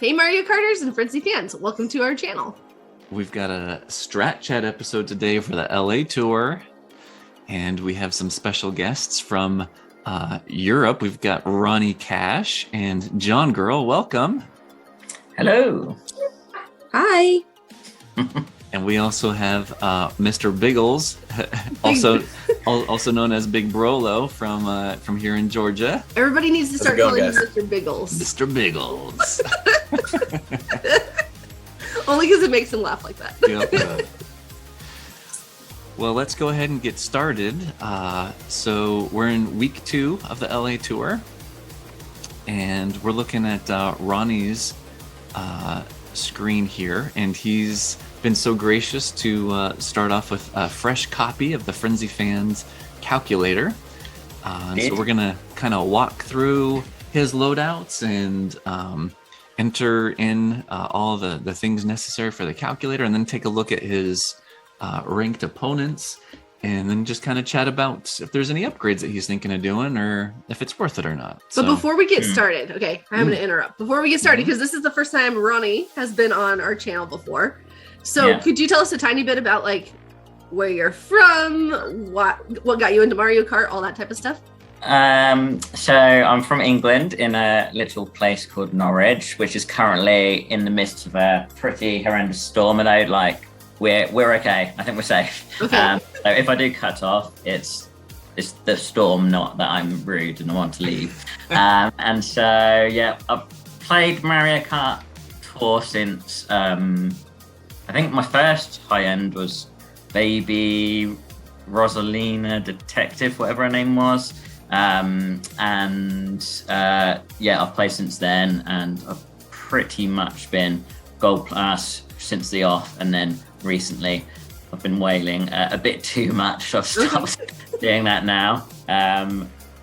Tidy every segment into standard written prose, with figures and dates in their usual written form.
Hey Mario Karters and Frenzy fans, welcome to our channel. We've got a Strat Chat episode today for the LA tour, and we have some special guests from Europe. We've got Ronnie Cash and JonGirl. Welcome. Hello. Hi. And we also have Mr. Biggles, also known as BigBroLo from here in Georgia. Everybody needs to start calling him Mr. Biggles. Mr. Biggles. Only because it makes him laugh like that. Yep. Well, let's go ahead and get started. So we're in week 2 of the LA tour, and we're looking at Ronnie's screen here, and he's been so gracious to start off with a fresh copy of the Frenzy Fans calculator. So we're gonna kind of walk through his loadouts and enter in all the things necessary for the calculator, and then take a look at his ranked opponents, and then just kind of chat about if there's any upgrades that he's thinking of doing or if it's worth it or not. But before we get started, okay, I'm going to interrupt. Before we get started, because this is the first time Ronnie has been on our channel before. So could you tell us a tiny bit about like where you're from, what got you into Mario Kart, all that type of stuff? So I'm from England, in a little place called Norwich, which is currently in the midst of a pretty horrendous storm, and we're okay. I think we're safe. Okay. So if I do cut off, it's the storm, not that I'm rude and I want to leave. And so I've played Mario Kart Tour since I think my first high end was Baby Rosalina Detective, whatever her name was. I've played since then, and I've pretty much been Gold Plus since the off, and then recently I've been whaling a bit too much, so I've stopped doing that now,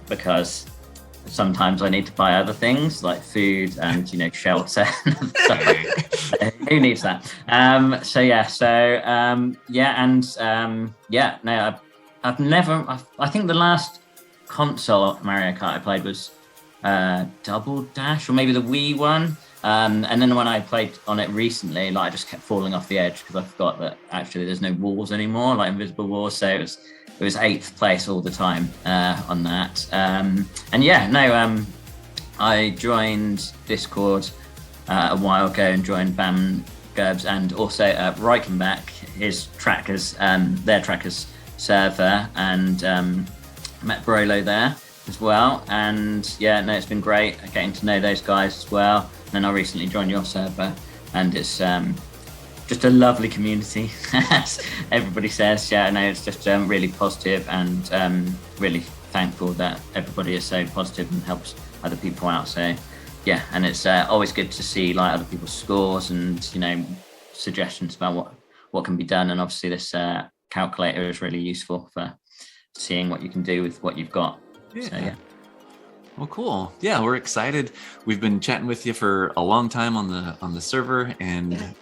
because sometimes I need to buy other things like food and shelter. Who needs that? I think the last console Mario Kart I played was Double Dash, or maybe the Wii one. And then when I played on it recently, I just kept falling off the edge because I forgot that actually there's no walls anymore, like invisible walls. So it was 8th place all the time on that. I joined Discord a while ago and joined Bam Gerbs and also Reichenbach, his trackers, their trackers server, and met Brolo there as well. And it's been great getting to know those guys as well. And I recently joined your server, and it's just a lovely community, as everybody says. It's just really positive, and really thankful that everybody is so positive and helps other people out. So and it's always good to see like other people's scores and suggestions about what can be done. And obviously this calculator is really useful for seeing what you can do with what you've got. Well, cool. Yeah, we're excited. We've been chatting with you for a long time on the server, and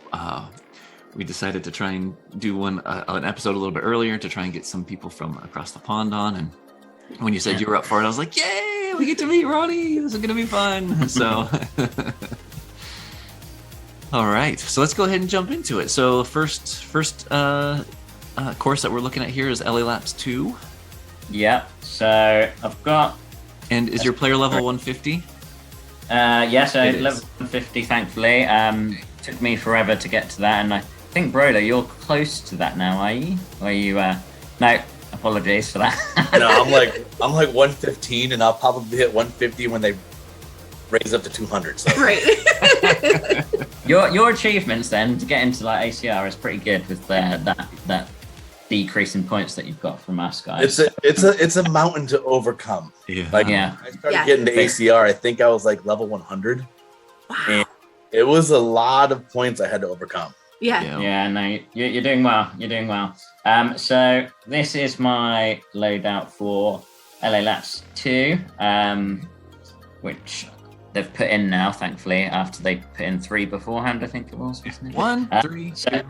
we decided to try and do an episode a little bit earlier to try and get some people from across the pond on. And when you said you were up for it, I was like, yay, we get to meet Ronnie. This is going to be fun. So, all right. So let's go ahead and jump into it. So first course that we're looking at here is LA Laps 2. Yeah. So I've got... And is your player level 150? Level 150, thankfully. Took me forever to get to that, and I think, Brolo, you're close to that now, are you? Or are you, no, apologies for that. No, I'm like 115, and I'll probably hit 150 when they raise up to 200. So. Right. Your achievements then to get into like ACR is pretty good with that decrease in points that you've got from us guys. It's a mountain to overcome. Yeah. I started getting to ACR. I think I was like level 100. Wow. And it was a lot of points I had to overcome. Yeah. No, you're doing well. You're doing well. So this is my loadout for LA Laps 2, which they've put in now, thankfully, after they put in 3 beforehand, I think it was, wasn't it? 1, 3, so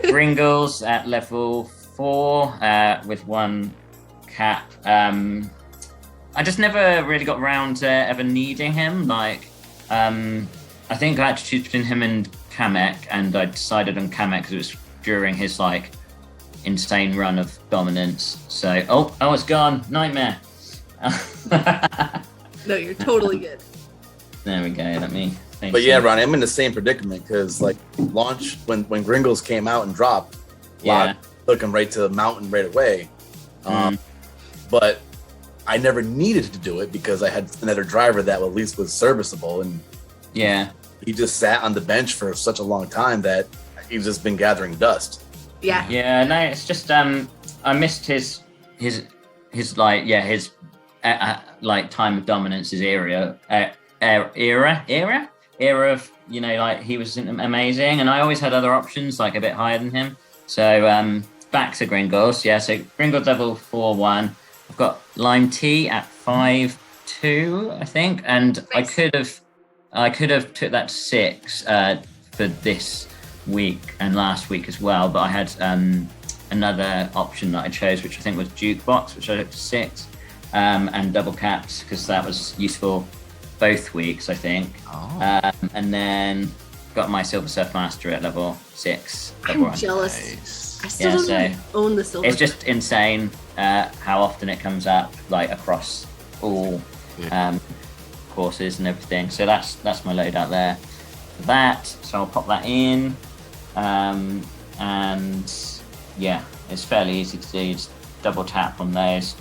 Gringles at level 4 with 1 cap. I just never really got around to ever needing him. I think I had to choose between him and Kamek, and I decided on Kamek because it was during his like insane run of dominance. So, oh, it's gone. Nightmare. No, you're totally good. There we go. Let me think. But yeah, Ronnie, I'm in the same predicament because like launch when Gringles came out and dropped, took him right to the mountain right away. But I never needed to do it because I had another driver that at least was serviceable, and he just sat on the bench for such a long time that he's just been gathering dust. Yeah, no, it's just I missed his like his like time of dominance, his era of, you know, like he was amazing, and I always had other options like a bit higher than him. So back to Gringles. Yeah, so Gringles level 4-1. I've got Lime T at 5-2, I think, and nice. I could have took that to 6 for this week and last week as well, but I had another option that I chose, which I think was Jukebox, which I took to 6, and Double Caps because that was useful both weeks, I think. And then got my Silver Surf Master at level 6. I'm jealous. Nice. I still don't own the Silver. It's just insane how often it comes up, like across all courses and everything. So that's my loadout there for that. So I'll pop that in, and yeah, it's fairly easy to do. Just double tap on those,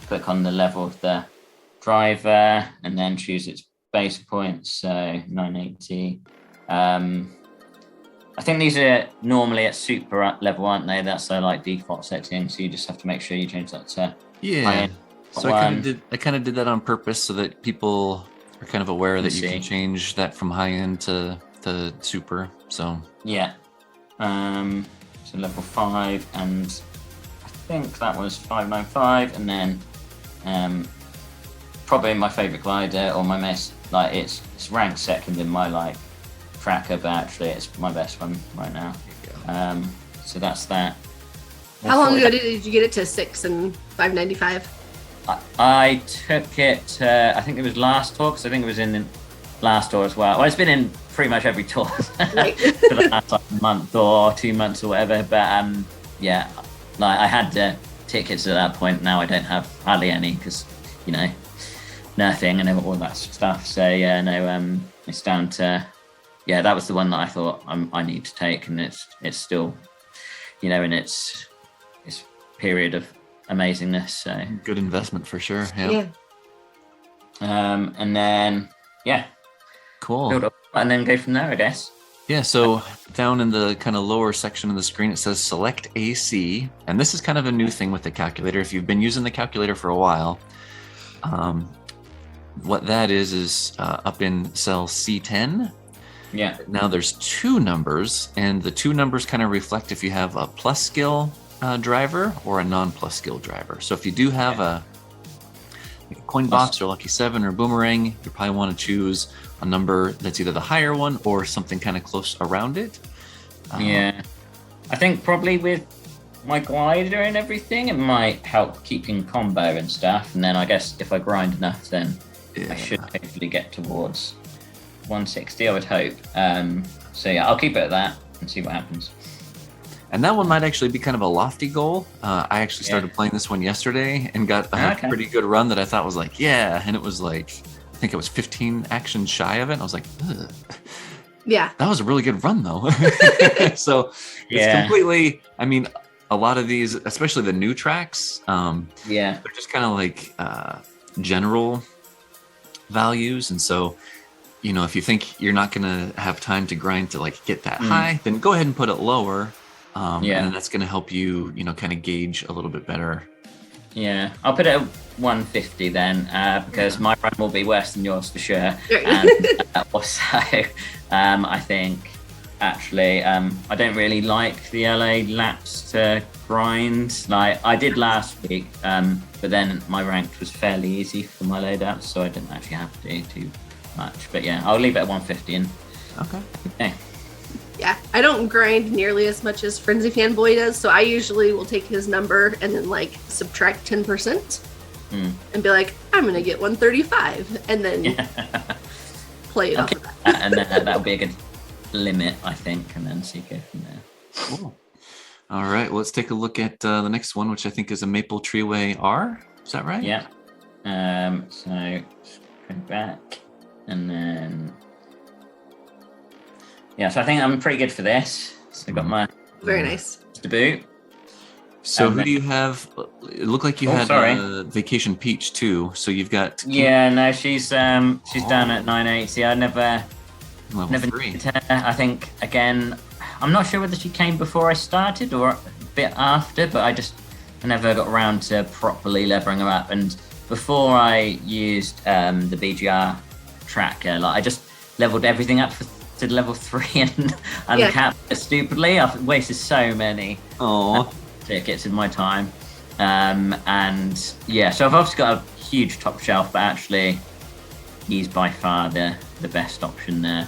click on the level of the driver, and then choose its base points. So 980. I think these are normally at super level, aren't they? That's their like default setting. So you just have to make sure you change that to high. So I kind of did that on purpose so that people are kind of aware that you can change that from high end to super. So yeah. So level 5, and I think that was 595, and then probably my favorite glider, or my most like it's ranked second in my like tracker, but actually it's my best one right now. So that's that. How long ago did you get it to 6 and 595? I took it, I think it was last tour, because I think it was in the last tour as well. Well, it's been in pretty much every tour for the last like, month or 2 months or whatever. But yeah, like I had tickets at that point. Now I don't have hardly any because, you know, nothing and all that stuff. So yeah, no, it's down to, yeah, that was the one that I thought I need to take, and it's still, you know, in its period of amazingness. So good investment for sure. Yeah. And then cool. Build up and then go from there, I guess. Yeah, so down in the kind of lower section of the screen, it says select AC. And this is kind of a new thing with the calculator. If you've been using the calculator for a while, what that is up in cell C10. Yeah. Now there's 2 numbers, and the 2 numbers kind of reflect if you have a plus skill driver or a non-plus skill driver. So if you do have a coin box or lucky 7 or boomerang, you probably want to choose a number that's either the higher one or something kind of close around it. Yeah, I think probably with my glider and everything, it might help keeping combo and stuff. And then I guess if I grind enough, then I should hopefully get towards 160, I would hope. So yeah, I'll keep it at that and see what happens. And that one might actually be kind of a lofty goal. I actually started playing this one yesterday and got a pretty good run that I thought was like, and it was like, I think it was 15 actions shy of it. And I was like, ugh. Yeah. That was a really good run though. So it's completely, I mean, a lot of these, especially the new tracks, they're just kind of like general values. And so, you know, if you think you're not going to have time to grind to like get that high, then go ahead and put it lower. And that's going to help you, you know, kind of gauge a little bit better. Yeah, I'll put it at 150 then, because my run will be worse than yours for sure. And also, I think actually, I don't really like the LA laps to grind. Like I did last week, but then my ranked was fairly easy for my loadout, so I didn't actually have to do too much. But yeah, I'll leave it at 150. And okay. Yeah, I don't grind nearly as much as Frenzy Fanboy does, so I usually will take his number and then like subtract 10% and be like, I'm gonna get 135, and then play it off of that. And that'll be a good limit, I think, and then see go from there. Cool. All right, well, let's take a look at the next one, which I think is a Maple Treeway R. Is that right? Yeah. So just go back, and then so I think I'm pretty good for this. So I got my Very nice debut. So who do you have? It looked like you had Vacation Peach too. So you've got no, she's down at 980. I never level 3. needed her. I think again, I'm not sure whether she came before I started or a bit after, but I never got around to properly leveling her up. And before I used the BGR tracker, like I just leveled everything up to level 3 and uncapped it stupidly. I've wasted so many tickets in my time. So I've obviously got a huge top shelf, but actually he's by far the best option there.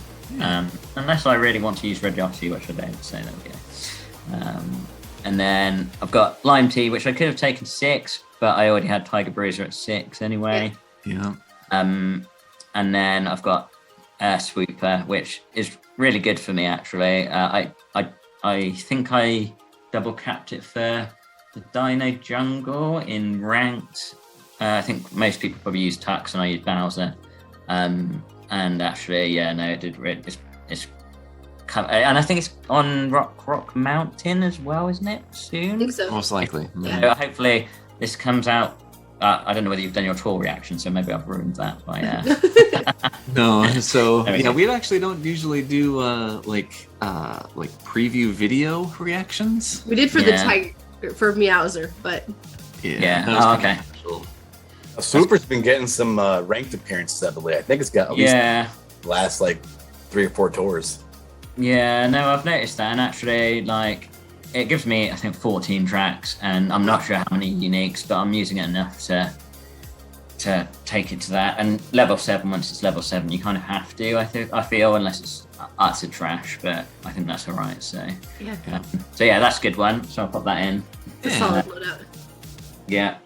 Unless I really want to use Radiosity, which I don't, so there we go. And then I've got Lime Tea, which I could have taken 6, but I already had Tiger Bruiser at 6 anyway. Yeah. And then I've got Swooper, which is really good for me actually. I think I double capped it for the Dino Jungle in ranked. I think most people probably use Tux and I use Bowser. And actually, it did. It's and I think it's on Rock Mountain as well, isn't it? Soon, I think so. Most likely. Yeah. So hopefully, this comes out. I don't know whether you've done your troll reaction, so maybe I've ruined that by. No, so we actually don't usually do like preview video reactions. We did for the Tiger for Meowser, but okay. Swooper's been getting some ranked appearances, I believe. I think it's got at least the last 3 or 4 tours. Yeah, no, I've noticed that, and actually, it gives me, I think, 14 tracks, and I'm not sure how many uniques, but I'm using it enough to take it to that. And level 7, once it's level 7, you kind of have to, I feel, unless it's utter trash, but I think that's all right, so. Yeah. That's a good one, so I'll pop that in. It's a solid loadout. Yeah.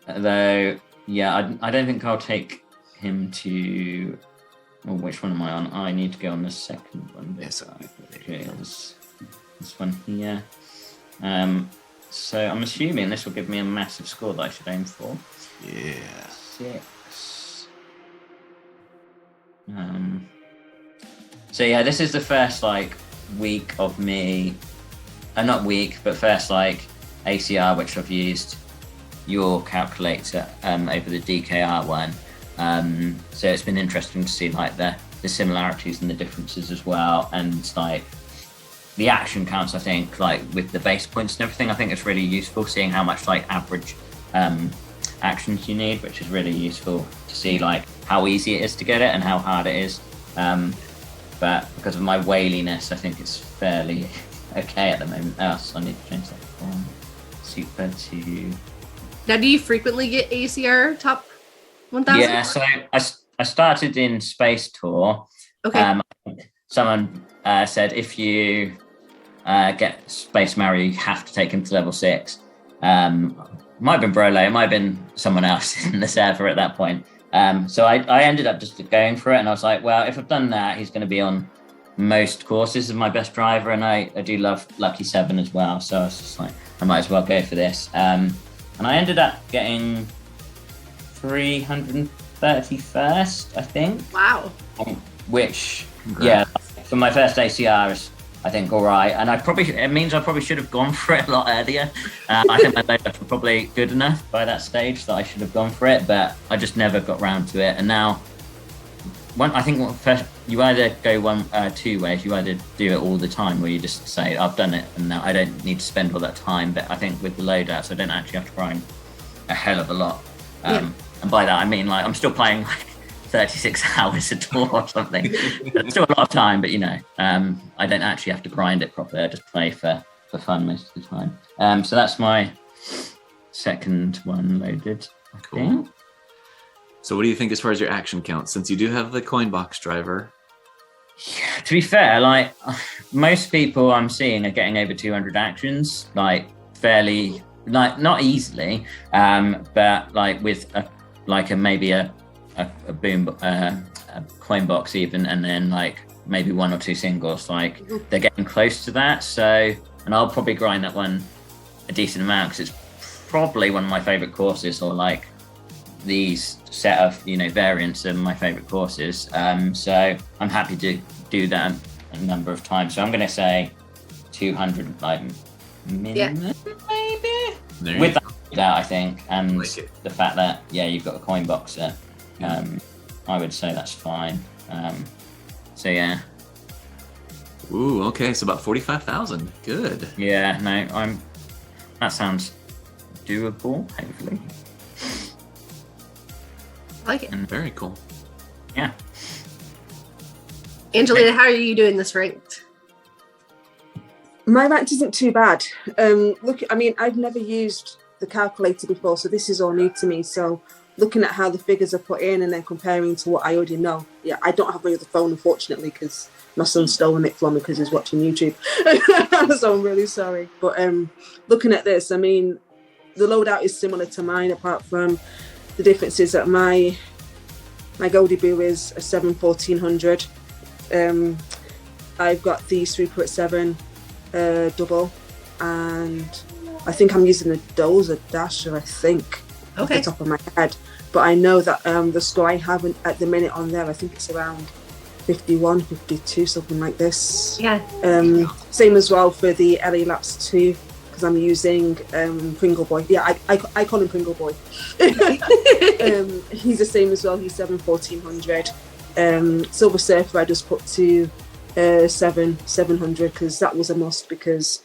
Though, I don't think I'll take him to... Well, which one am I on? I need to go on the second one. Yes, this one here. So I'm assuming this will give me a massive score that I should aim for. Yeah. 6. So this is the first week of me. Not week, but first ACR, which I've used your calculator over the DKR one. So it's been interesting to see the similarities and the differences as well, and the action counts. I think with the base points and everything, I think it's really useful seeing how much average actions you need, which is really useful to see how easy it is to get it and how hard it is. But because of my whaliness, I think it's fairly okay at the moment. So I need to change that from super to. Now, do you frequently get ACR top 1000? Yeah, so I started in Space Tour. Okay. Someone said if you get Space Mario, you have to take him to level 6. Might have been BigBroLo, it might have been someone else in the server at that point. So I ended up just going for it, and I was like, well, if I've done that, he's going to be on most courses as my best driver, and I do love Lucky 7 as well. So I was just like, I might as well go for this. And I ended up getting 331st, I think. Wow. Which, for my first ACR is, I think, all right. And it means I probably should have gone for it a lot earlier. I think my loadouts were probably good enough by that stage that I should have gone for it, but I just never got round to it. And now, first, you either go 2 ways. You either do it all the time, where you just say, I've done it, and now I don't need to spend all that time. But I think with the loadouts, I don't actually have to grind a hell of a lot. And by that, I mean, I'm still playing 36 hours a tour or something. It's still a lot of time, but I don't actually have to grind it properly. I just play for fun most of the time. So that's my second one loaded. Cool. So what do you think as far as your action count, since you do have the coin box driver? Yeah, to be fair, most people I'm seeing are getting over 200 actions, fairly, not easily, but with maybe a boom, coin box even, and then like maybe 1 or 2 singles. Like they're getting close to that. So, and I'll probably grind that one a decent amount because it's probably one of my favorite courses, or like these set of variants of my favorite courses. So I'm happy to do that a number of times. So I'm going to say 200 like minimum, maybe with that I think, and the fact that you've got a coin box there. I would say that's fine. So yeah. Ooh, okay, so about 45,000. Good. Yeah, no, that sounds doable, hopefully. I like it. And very cool. Yeah. Angelina, how are you doing this ranked? My ranked isn't too bad. I've never used the calculator before, so this is all new to me. So looking at how the figures are put in and then comparing to what I already know. Yeah, I don't have my other phone, unfortunately, because my son's stolen it from me because he's watching YouTube. So I'm really sorry. But looking at this, I mean, the loadout is similar to mine, apart from the difference is that my Goldie Boo is a 7-1400. I've got the Super at 7 double, and I think I'm using the Dozer Dasher, I think, off the top of my head. But I know that the score I have at the minute on there, I think it's around 51, 52, something like this. Yeah. Same as well for the LA Laps 2, because I'm using Pringle Boy. Yeah, I call him Pringle Boy. He's the same as well. He's 7-1400. Silver Surfer I just put to 700 because that was a must, because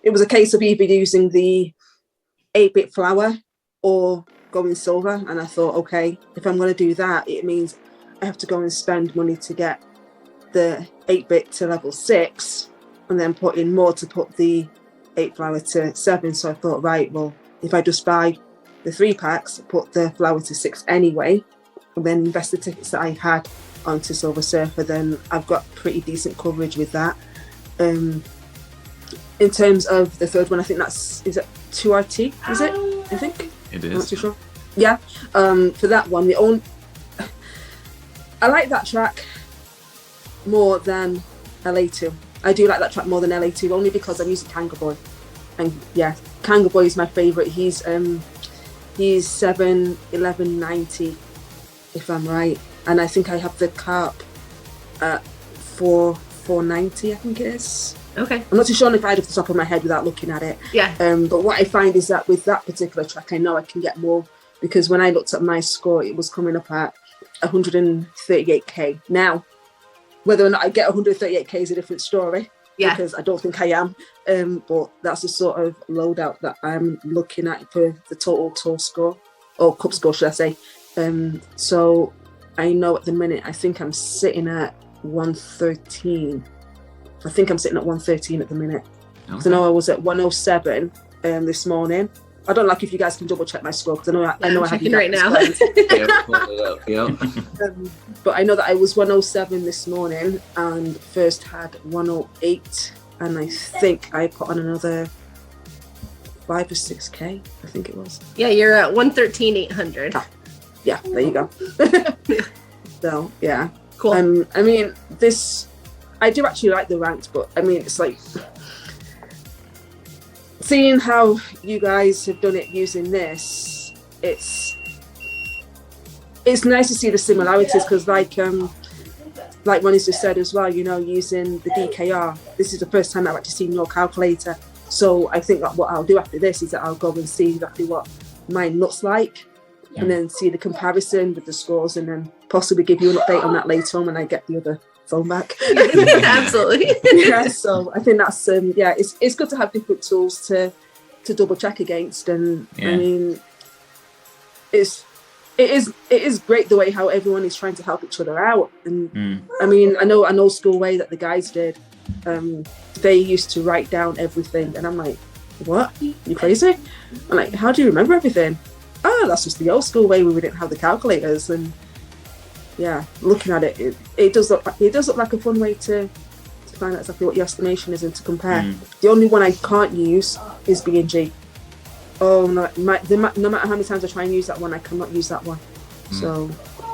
it was a case of either using the 8-bit flower or going silver, and I thought, okay, if I'm going to do that, it means I have to go and spend money to get the 8-bit to level 6 and then put in more to put the 8 flower to 7. So I thought, right, well, if I just buy the 3 packs, put the flower to 6 anyway, and then invest the tickets that I had onto Silver Surfer, then I've got pretty decent coverage with that. In terms of the third one, I think is it 2RT, is it? I think it I'm not is. too sure. Yeah. For that one, I like that track more than LA2. I do like that track more than LA2, only because I'm using Kanga Boy, and yeah, Kanga Boy is my favorite. He's 7-1190, if I'm right, and I think I have the Kart at 490, I think it is. Okay. I'm not too sure if I had off the top of my head without looking at it. Yeah. But what I find is that with that particular track, I know I can get more, because when I looked at my score, it was coming up at 138k. Now, whether or not I get 138k is a different story. Yeah. Because I don't think I am. But that's the sort of loadout that I'm looking at for the total tour score, or cup score, should I say. So I know at the minute, I think I'm sitting at 113. I think I'm sitting at 113 at the minute. Because I know I was at 107 this morning. I don't like if you guys can double check my score, because I know I have you right now. But I know that I was 107 this morning, and first had 108, and I think I put on another 5 or 6k. I think it was. Yeah, you're at 113,800. Yeah, there you go. So yeah, cool. I mean, this. I do actually like the ranked, but I mean, it's like seeing how you guys have done it using this. It's nice to see the similarities, because like Ronnie's just said as well, using the DKR. This is the first time I've actually seen your calculator. So I think that what I'll do after this is that I'll go and see exactly what mine looks like, and then see the comparison with the scores, and then possibly give you an update on that later on when I get the other phone back. Absolutely. Yeah, so I think that's it's good to have different tools to double check against, and I mean, it is great the way how everyone is trying to help each other out. And I mean, I know an old school way that the guys did. They used to write down everything, and I'm like, what? You crazy? I'm like, how do you remember everything? Oh, that's just the old school way where we didn't have the calculators. And yeah, looking at it, it does look like a fun way to find out exactly what your estimation is and to compare. The only one I can't use is B&G. Oh no, no matter how many times I try and use that one, I cannot use that one. So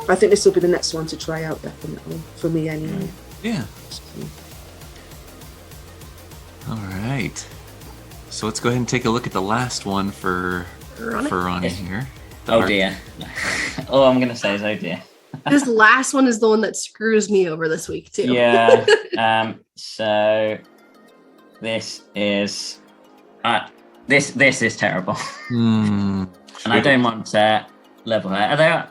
I think this will be the next one to try out, definitely, for me anyway. Yeah. All right. So let's go ahead and take a look at the last one for Ronnie here. Oh dear. All I'm going to say is oh dear. This last one is the one that screws me over this week too. Yeah. So this is this is terrible. And I don't want to level her. Although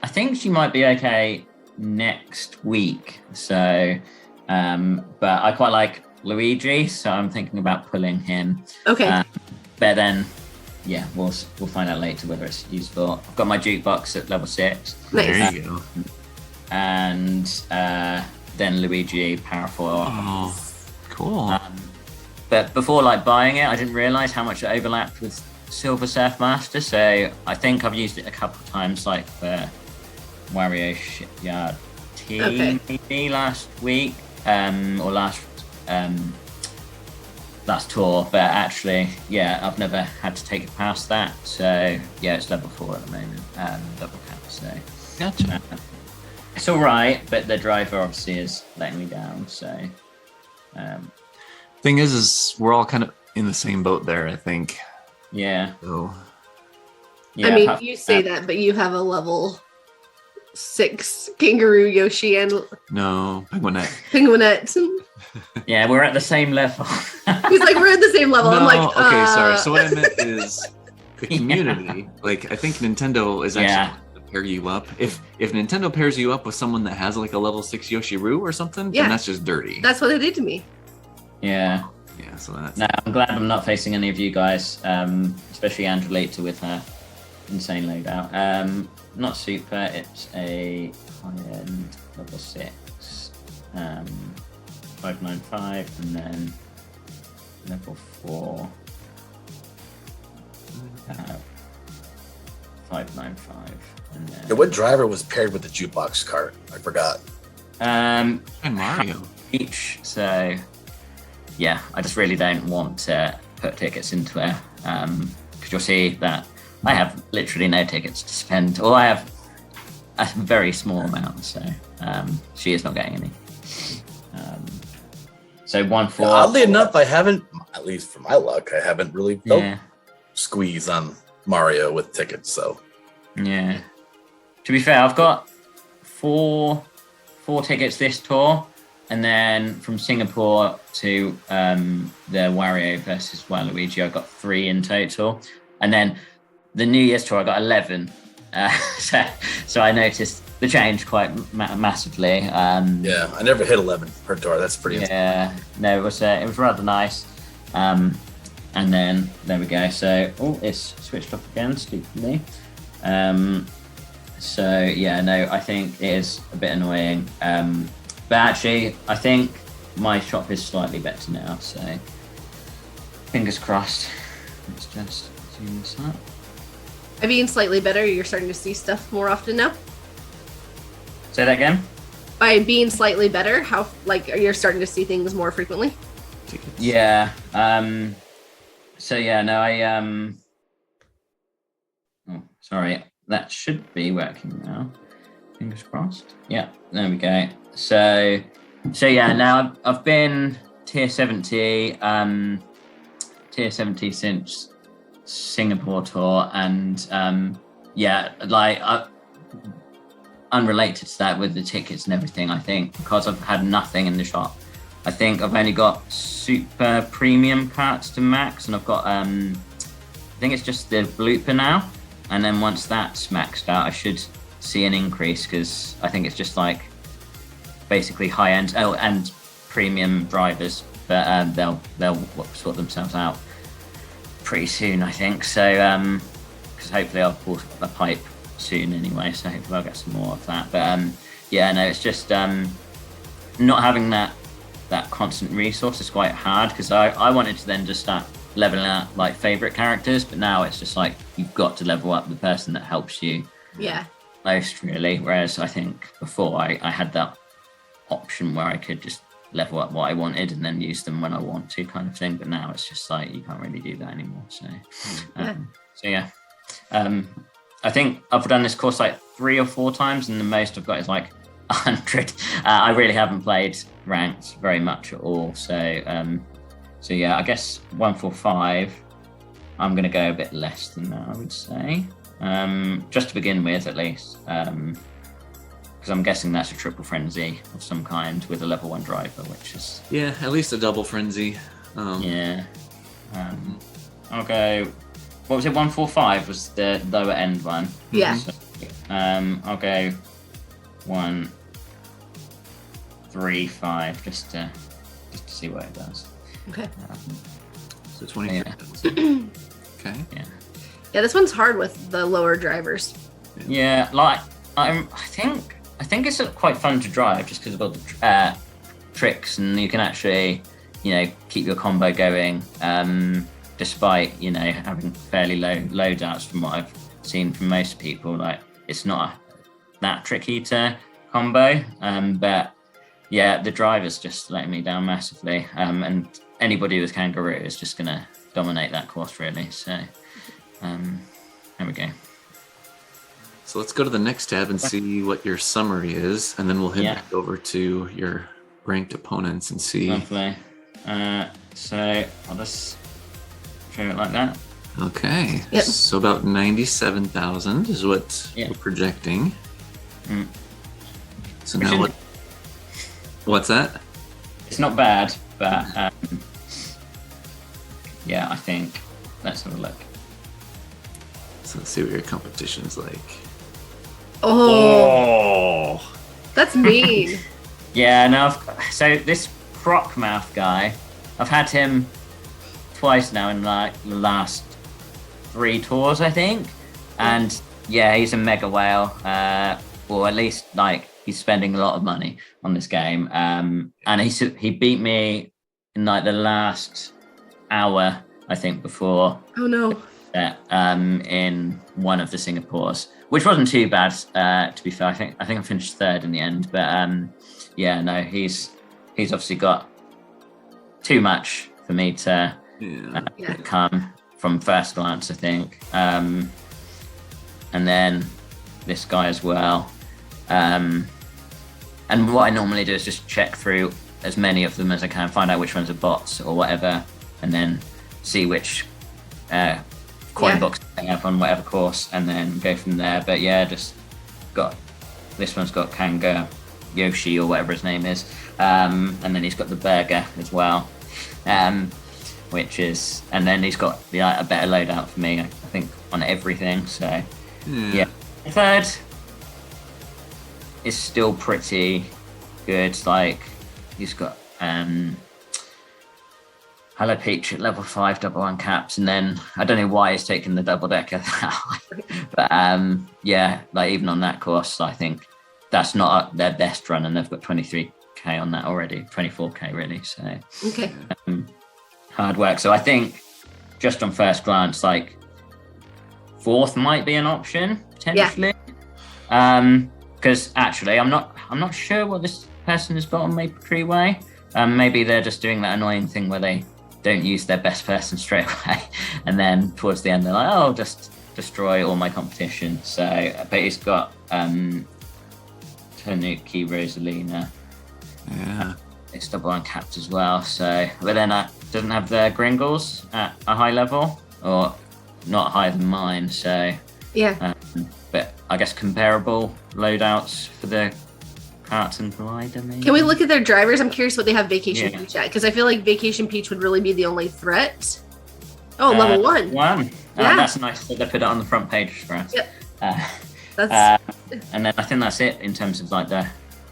I think she might be okay next week. So, but I quite like Luigi, so I'm thinking about pulling him. Okay. But then, yeah, we'll find out later whether it's useful. I've got my jukebox at level 6. Nice. There you go. And then Luigi Parafoil. Oh, cool. But before buying it, I didn't realise how much it overlapped with Silver Surf Master. So I think I've used it a couple of times, for Wario Shipyard Team maybe last week or last tour. But actually, yeah, I've never had to take it past that. So yeah, it's level 4 at the moment, double cap. So Gotcha. It's all right, but the driver obviously is letting me down. So. Thing is we're all kind of in the same boat there, I think. Yeah. So. Yeah, I mean, you say that, but you have a level 6 Kangaroo Yoshi and No, Penguinette. Penguinette. Yeah, we're at the same level. He's like, we're at the same level. No, I'm like, okay, sorry. So what I meant is the community. I think Nintendo is actually to pair you up. If Nintendo pairs you up with someone that has a level 6 Yoshi-Roo or something, then that's just dirty. That's what they did to me. Yeah. Yeah, so that's... No, I'm glad I'm not facing any of you guys, especially Angelita with her insane loadout. Not super, it's a high-end level 6, 595, and then level 4, 595, and then... Yeah, what driver was paired with the jukebox cart? I forgot. And Mario. Each, so... Yeah, I just really don't want to put tickets into her because you'll see that I have literally no tickets to spend, or I have a very small amount, so she is not getting any. So 1-4. Yeah, oddly enough, I haven't, at least for my luck, I haven't really felt squeeze on Mario with tickets. So yeah, to be fair, I've got four tickets this tour. And then from Singapore to the Wario versus Waluigi, I got 3 in total. And then the New Year's tour, I got 11. So I noticed the change quite massively. yeah, I never hit 11 per tour. That's pretty. Yeah, no, it was rather nice. And then there we go. So it's switched off again, stupidly. So yeah, no, I think it is a bit annoying. But actually, I think my shop is slightly better now, so fingers crossed. Let's just zoom this up. I mean, slightly better. You're starting to see stuff more often now. Say that again? By being slightly better, how you're starting to see things more frequently? Tickets. Yeah. So yeah, no, oh, sorry. That should be working now. Fingers crossed. Yeah, there we go. So yeah, now I've been tier 70 since Singapore tour, and unrelated to that with the tickets and everything, I think because I've had nothing in the shop, I think I've only got super premium carts to max, and I've got I think it's just the blooper now, and then once that's maxed out, I should see an increase because I think it's just basically high end and premium drivers, but they'll sort themselves out pretty soon, I think. So because hopefully I'll pull a pipe soon anyway, so hopefully I'll get some more of that. But yeah, no, it's just not having that constant resource is quite hard, because I wanted to then just start leveling up favorite characters, but now it's just you've got to level up the person that helps you most, really. Whereas I think before I had that option where I could just level up what I wanted and then use them when I want to, kind of thing. But now it's just you can't really do that anymore. So I think I've done this course like 3 or 4 times, and the most I've got is like 100. I really haven't played ranked very much at all. So yeah, I guess 145. I'm going to go a bit less than that, I would say, just to begin with, at least, because I'm guessing that's a triple frenzy of some kind with a level 1 driver, which is at least a double frenzy. I'll go. What was it? 145 was the lower end one. Yeah. So, I'll go 135 just to see what it does. Okay. So 20. Yeah. Okay. Yeah, this one's hard with the lower drivers. Yeah, like I think it's quite fun to drive just because of all the tricks, and you can actually, keep your combo going despite having fairly low loadouts from what I've seen from most people. Like, it's not that tricky to combo, but yeah, the driver's just letting me down massively, and anybody with kangaroo is just gonna dominate that course, really. So there we go. So let's go to the next tab and see what your summary is, and then we'll head back over to your ranked opponents and see. Lovely. So I'll just show it like that. Okay. Yep. So about 97,000 is what we're projecting. So now what's that? It's not bad, but yeah, I think let's have a look. So let's see what your competition's like. Oh. That's mean. Yeah, no. So this Crockmouth guy, I've had him twice now in like the last 3 tours, I think. And yeah, he's a mega whale, or at least like he's spending a lot of money on this game. And he beat me in like the last hour, I think, before. Oh no. In one of the Singapores, which wasn't too bad, to be fair. I think I finished 3rd in the end, but yeah, no, he's obviously got too much for me to come from first glance, I think. And then this guy as well. And what I normally do is just check through as many of them as I can, find out which ones are bots or whatever, and then see which coin box hang up on whatever course, and then go from there. But yeah, just got this one's got Kanga Yoshi or whatever his name is, and then he's got the burger as well, which is, and then he's got a better loadout for me, I think, on everything. So yeah. 3rd is still pretty good. Like, he's got Hello Peach at level 5, double uncapped, and then I don't know why he's taking the double decker that high. But yeah, like even on that course, I think that's not their best run, and they've got 23k on that already, 24k really. So okay, hard work. So I think just on first glance, like 4th might be an option potentially. Because actually, I'm not sure what this person has got on Maple Treeway. Maybe they're just doing that annoying thing where they don't use their best person straight away, and then towards the end they're like, "Oh, just destroy all my competition." So, but he's got Tanuki Rosalina. Yeah, It's double uncapped as well. So, but then doesn't have the Gringles at a high level, or not higher than mine. So yeah. But I guess comparable loadouts for the Kart and glider, maybe. Can we look at their drivers? I'm curious what they have Vacation Peach at, because I feel like Vacation Peach would really be the only threat. Oh, level 1. Yeah. That's nice that they put it on the front page for us. Yep. And then I think that's it in terms of like the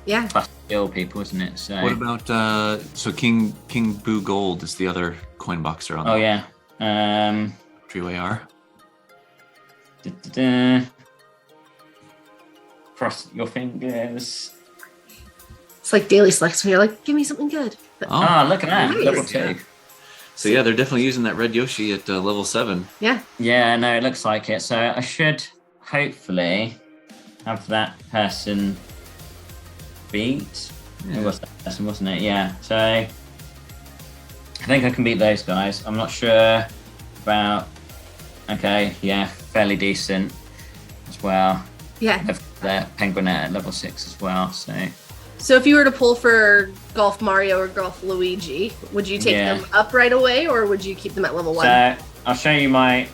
yeah plus skill people, isn't it? So what about so King Boo Gold is the other coin boxer on Treeway R. Cross your fingers. It's like daily selects when you're like, give me something good. But, Look at that. Nice. Level 2. So yeah, they're definitely using that red Yoshi at level 7. Yeah. Yeah, no, it looks like it. So I should hopefully have that person beat. Yeah. It was that person, wasn't it? Yeah. So I think I can beat those guys. I'm not sure about. Okay, yeah, fairly decent. as well. Yeah. The Penguin at level 6 as well. So if you were to pull for Golf Mario or Golf Luigi, would you take them up right away, or would you keep them at level 1? So I'll show you my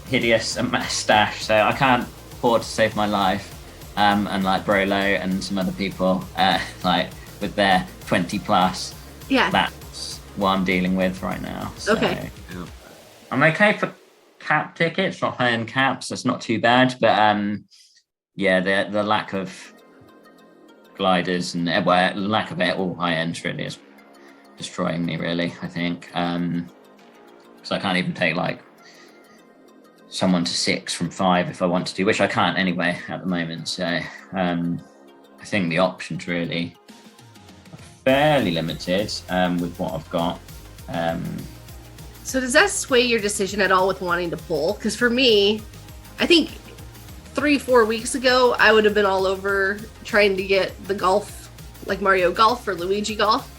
hideous stash. So I can't afford to save my life, and like Brolo and some other people, like with their 20 plus. Yeah. That's what I'm dealing with right now. So okay. I'm okay for cap tickets, not high-end caps. That's not too bad, but the lack of gliders and lack of all high ends really is destroying me. Really, I think because I can't even take like someone to 6 from 5 if I want to, which I can't anyway at the moment. So I think the options really are fairly limited with what I've got. So does that sway your decision at all with wanting to pull? Because for me, I think 3-4 weeks ago, I would have been all over trying to get the golf, like Mario Golf or Luigi Golf,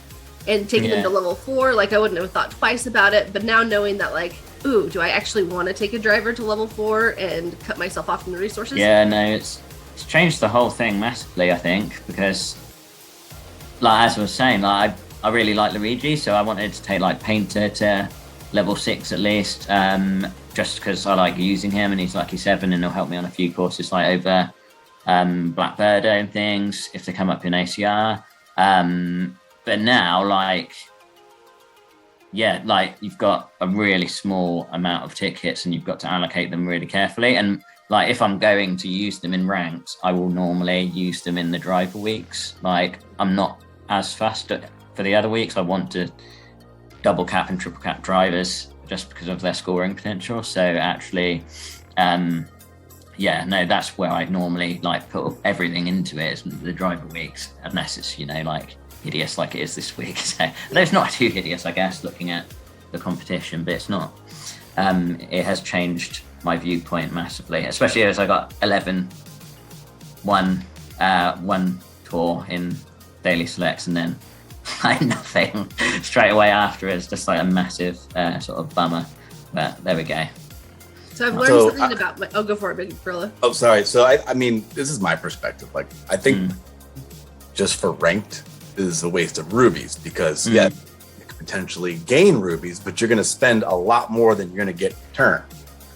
and taking them to level 4. Like I wouldn't have thought twice about it. But now knowing that, like, ooh, do I actually want to take a driver to level 4 and cut myself off from the resources? Yeah, no, it's changed the whole thing massively, I think, because, like as I was saying, like I really like Luigi, so I wanted to take like Painter to level 6 at least, just because I like using him and he's lucky 7 and he'll help me on a few courses like over Blackbird and things if they come up in ACR. But now, like you've got a really small amount of tickets and you've got to allocate them really carefully. And like if I'm going to use them in ranks, I will normally use them in the driver weeks. Like I'm not as fast for the other weeks. I want to double cap and triple cap drivers just because of their scoring potential. So actually, that's where I normally like put everything into it, is the driver weeks, unless it's, like hideous like it is this week. So it's not too hideous, I guess, looking at the competition, but it's not. It has changed my viewpoint massively, especially as I got 11-1 tour in daily selects and then like nothing straight away after. It's just like a massive sort of bummer, but there we go. So I've learned something about go for it, BigBroLo. Oh, sorry. So I mean, this is my perspective. Like I think just for ranked is a waste of rubies because you could potentially gain rubies, but you're going to spend a lot more than you're going to get in return.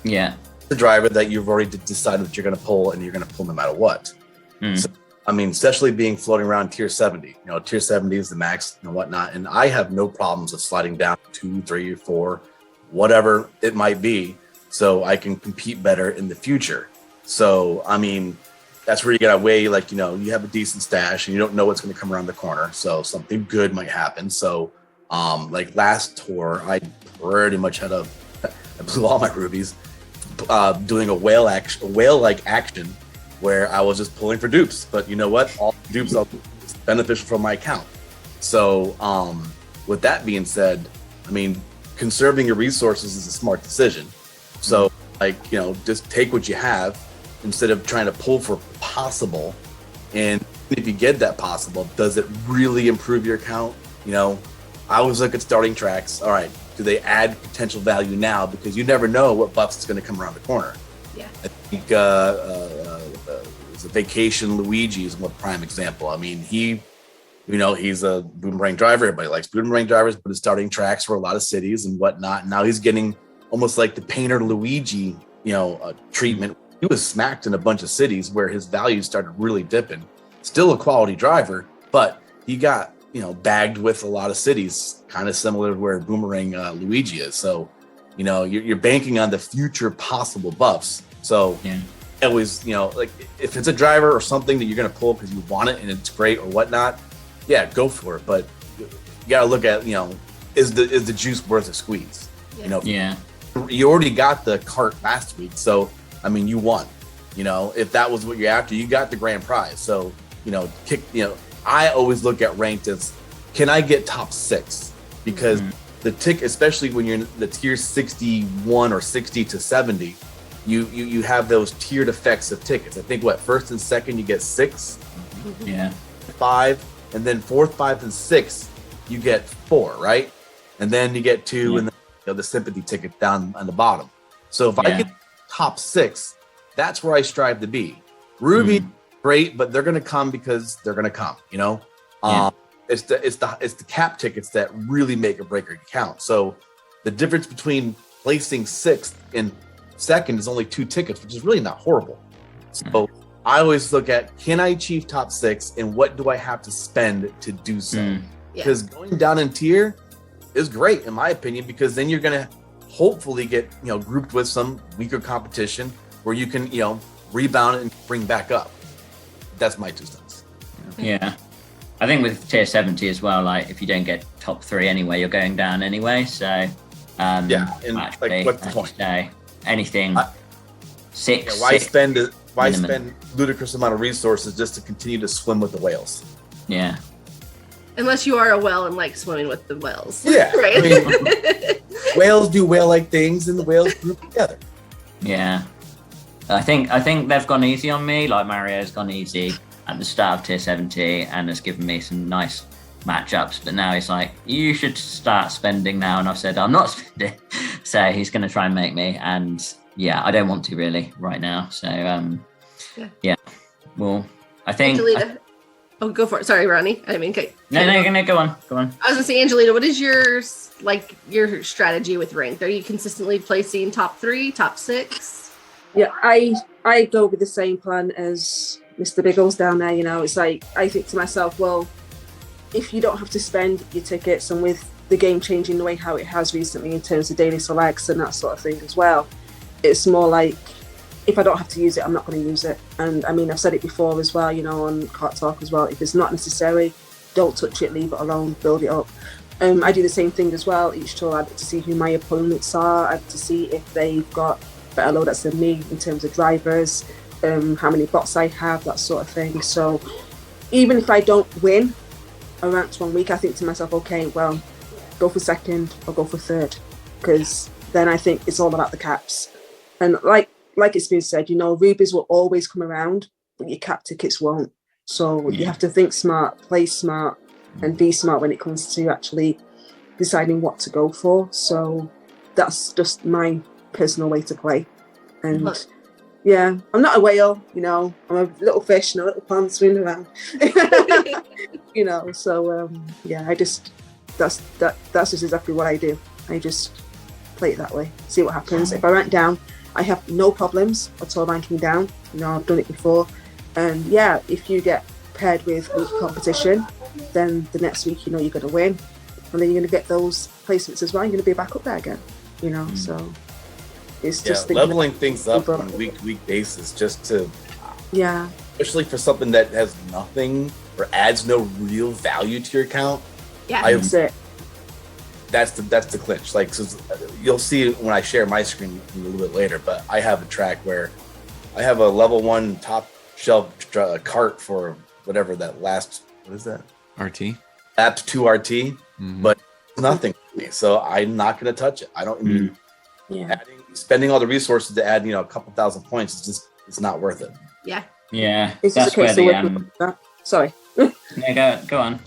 Yeah, the driver that you've already decided that you're going to pull, and you're going to pull no matter what. So, I mean, especially being floating around tier 70. Tier 70 is the max and whatnot, and I have no problems of sliding down 2, 3, or 4, whatever it might be, so I can compete better in the future. So, I mean, that's where you gotta weigh, like, you have a decent stash and you don't know what's going to come around the corner, so something good might happen. So, like last tour, I pretty much I blew all my rubies doing a whale-like action where I was just pulling for dupes. But you know what? All dupes are beneficial from my account. So with that being said, I mean, conserving your resources is a smart decision. So just take what you have instead of trying to pull for possible. And if you get that possible, does it really improve your account? I always look at starting tracks. All right, do they add potential value now? Because you never know what buffs is going to come around the corner. Yeah. I think it's a Vacation Luigi is one prime example. I mean, he's a boomerang driver. Everybody likes boomerang drivers, but his starting tracks for a lot of cities and whatnot. And now he's getting almost like the Painter Luigi, treatment. He was smacked in a bunch of cities where his values started really dipping. Still a quality driver, but he got bagged with a lot of cities, kind of similar to where Boomerang Luigi is. So, you're banking on the future possible buffs. So always, like if it's a driver or something that you're going to pull because you want it and it's great or whatnot, yeah, go for it. But you got to look at, is the juice worth a squeeze? Yeah. You already got the Kart last week. So, I mean, you won, if that was what you're after, you got the grand prize. So, I always look at ranked as, can I get top 6? Because the especially when you're in the tier 61 or 60 to 70, you have those tiered effects of tickets. I think first and second you get 6, 5, and then 4th, 5th, and 6th you get 4, right? And then you get 2, and then the sympathy ticket down on the bottom. So if I get top 6, That's where I strive to be. Ruby, great, but they're going to come because they're going to come. You know, it's the cap tickets that really make or break your account. So the difference between placing 6th and 2nd is only 2 tickets, which is really not horrible. So I always look at, can I achieve top 6, and what do I have to spend to do so? Because going down in tier is great, in my opinion, because then you're going to hopefully get, you know, grouped with some weaker competition where you can, you know, rebound and bring back up. That's my 2 cents. Yeah. I think with tier 70 as well, like if you don't get top 3 anyway, you're going down anyway. So and like, what's the point? Anything 6. Why 6 spend ludicrous amount of resources just to continue to swim with the whales? Yeah. Unless you are a whale and like swimming with the whales. Yeah. Right. I mean, whales do whale-like things, and the whales group together. Yeah. I think they've gone easy on me. Like Mario's gone easy at the start of tier 70 and has given me some nice matchups. But now he's like, you should start spending now. And I've said, I'm not spending. So he's going to try and make me. And yeah, I don't want to really right now. So yeah. Well, I think. Angelita. Oh, go for it. Sorry, Ronnie. I mean, okay. No, go on. I was gonna say, Angelita, what is your strategy with ranked? Are you consistently placing top 3, top 6? Yeah, I go with the same plan as Mr. Biggles down there. You know, it's like I think to myself, well, if you don't have to spend your tickets, and with the game changing the way how it has recently in terms of daily selects and that sort of thing as well, it's more like, if I don't have to use it, I'm not going to use it. And I mean, I've said it before as well, you know, on Kart Talk as well. If it's not necessary, don't touch it, leave it alone, build it up. I do the same thing as well. Each tour I like to see who my opponents are. I like to see if they've got better loadouts than me in terms of drivers, how many bots I have, that sort of thing. So even if I don't win a ranked 1 week, I think to myself, okay, well, go for 2nd or go for 3rd, because then I think it's all about the caps. And like it's been said, you know, rubies will always come around, but your cap tickets won't. So you have to think smart, play smart, and be smart when it comes to actually deciding what to go for. So that's just my personal way to play. And yeah, I'm not a whale, you know, I'm a little fish in a little pond swimming around. You know, so yeah, that's just exactly what I do. I just play it that way, see what happens. If I rank down, I have no problems at all ranking down. You know, I've done it before. And yeah, if you get paired with weak competition, then the next week, you know, you're going to win. And then you're going to get those placements as well. You're going to be back up there again, you know, so it's just leveling things up on a week basis just to, especially for something that has nothing or adds no real value to your account. Yeah, that's it. That's the clinch. Like, so you'll see when I share my screen a little bit later, but I have a track where I have a level 1 top shelf cart for whatever that last, what is that? RT. App 2 RT, but nothing for me. So I'm not going to touch it. I don't mean spending all the resources to add, you know, a couple thousand points. It's not worth it. Yeah. Yeah. It's That's where the sorry. No, go on.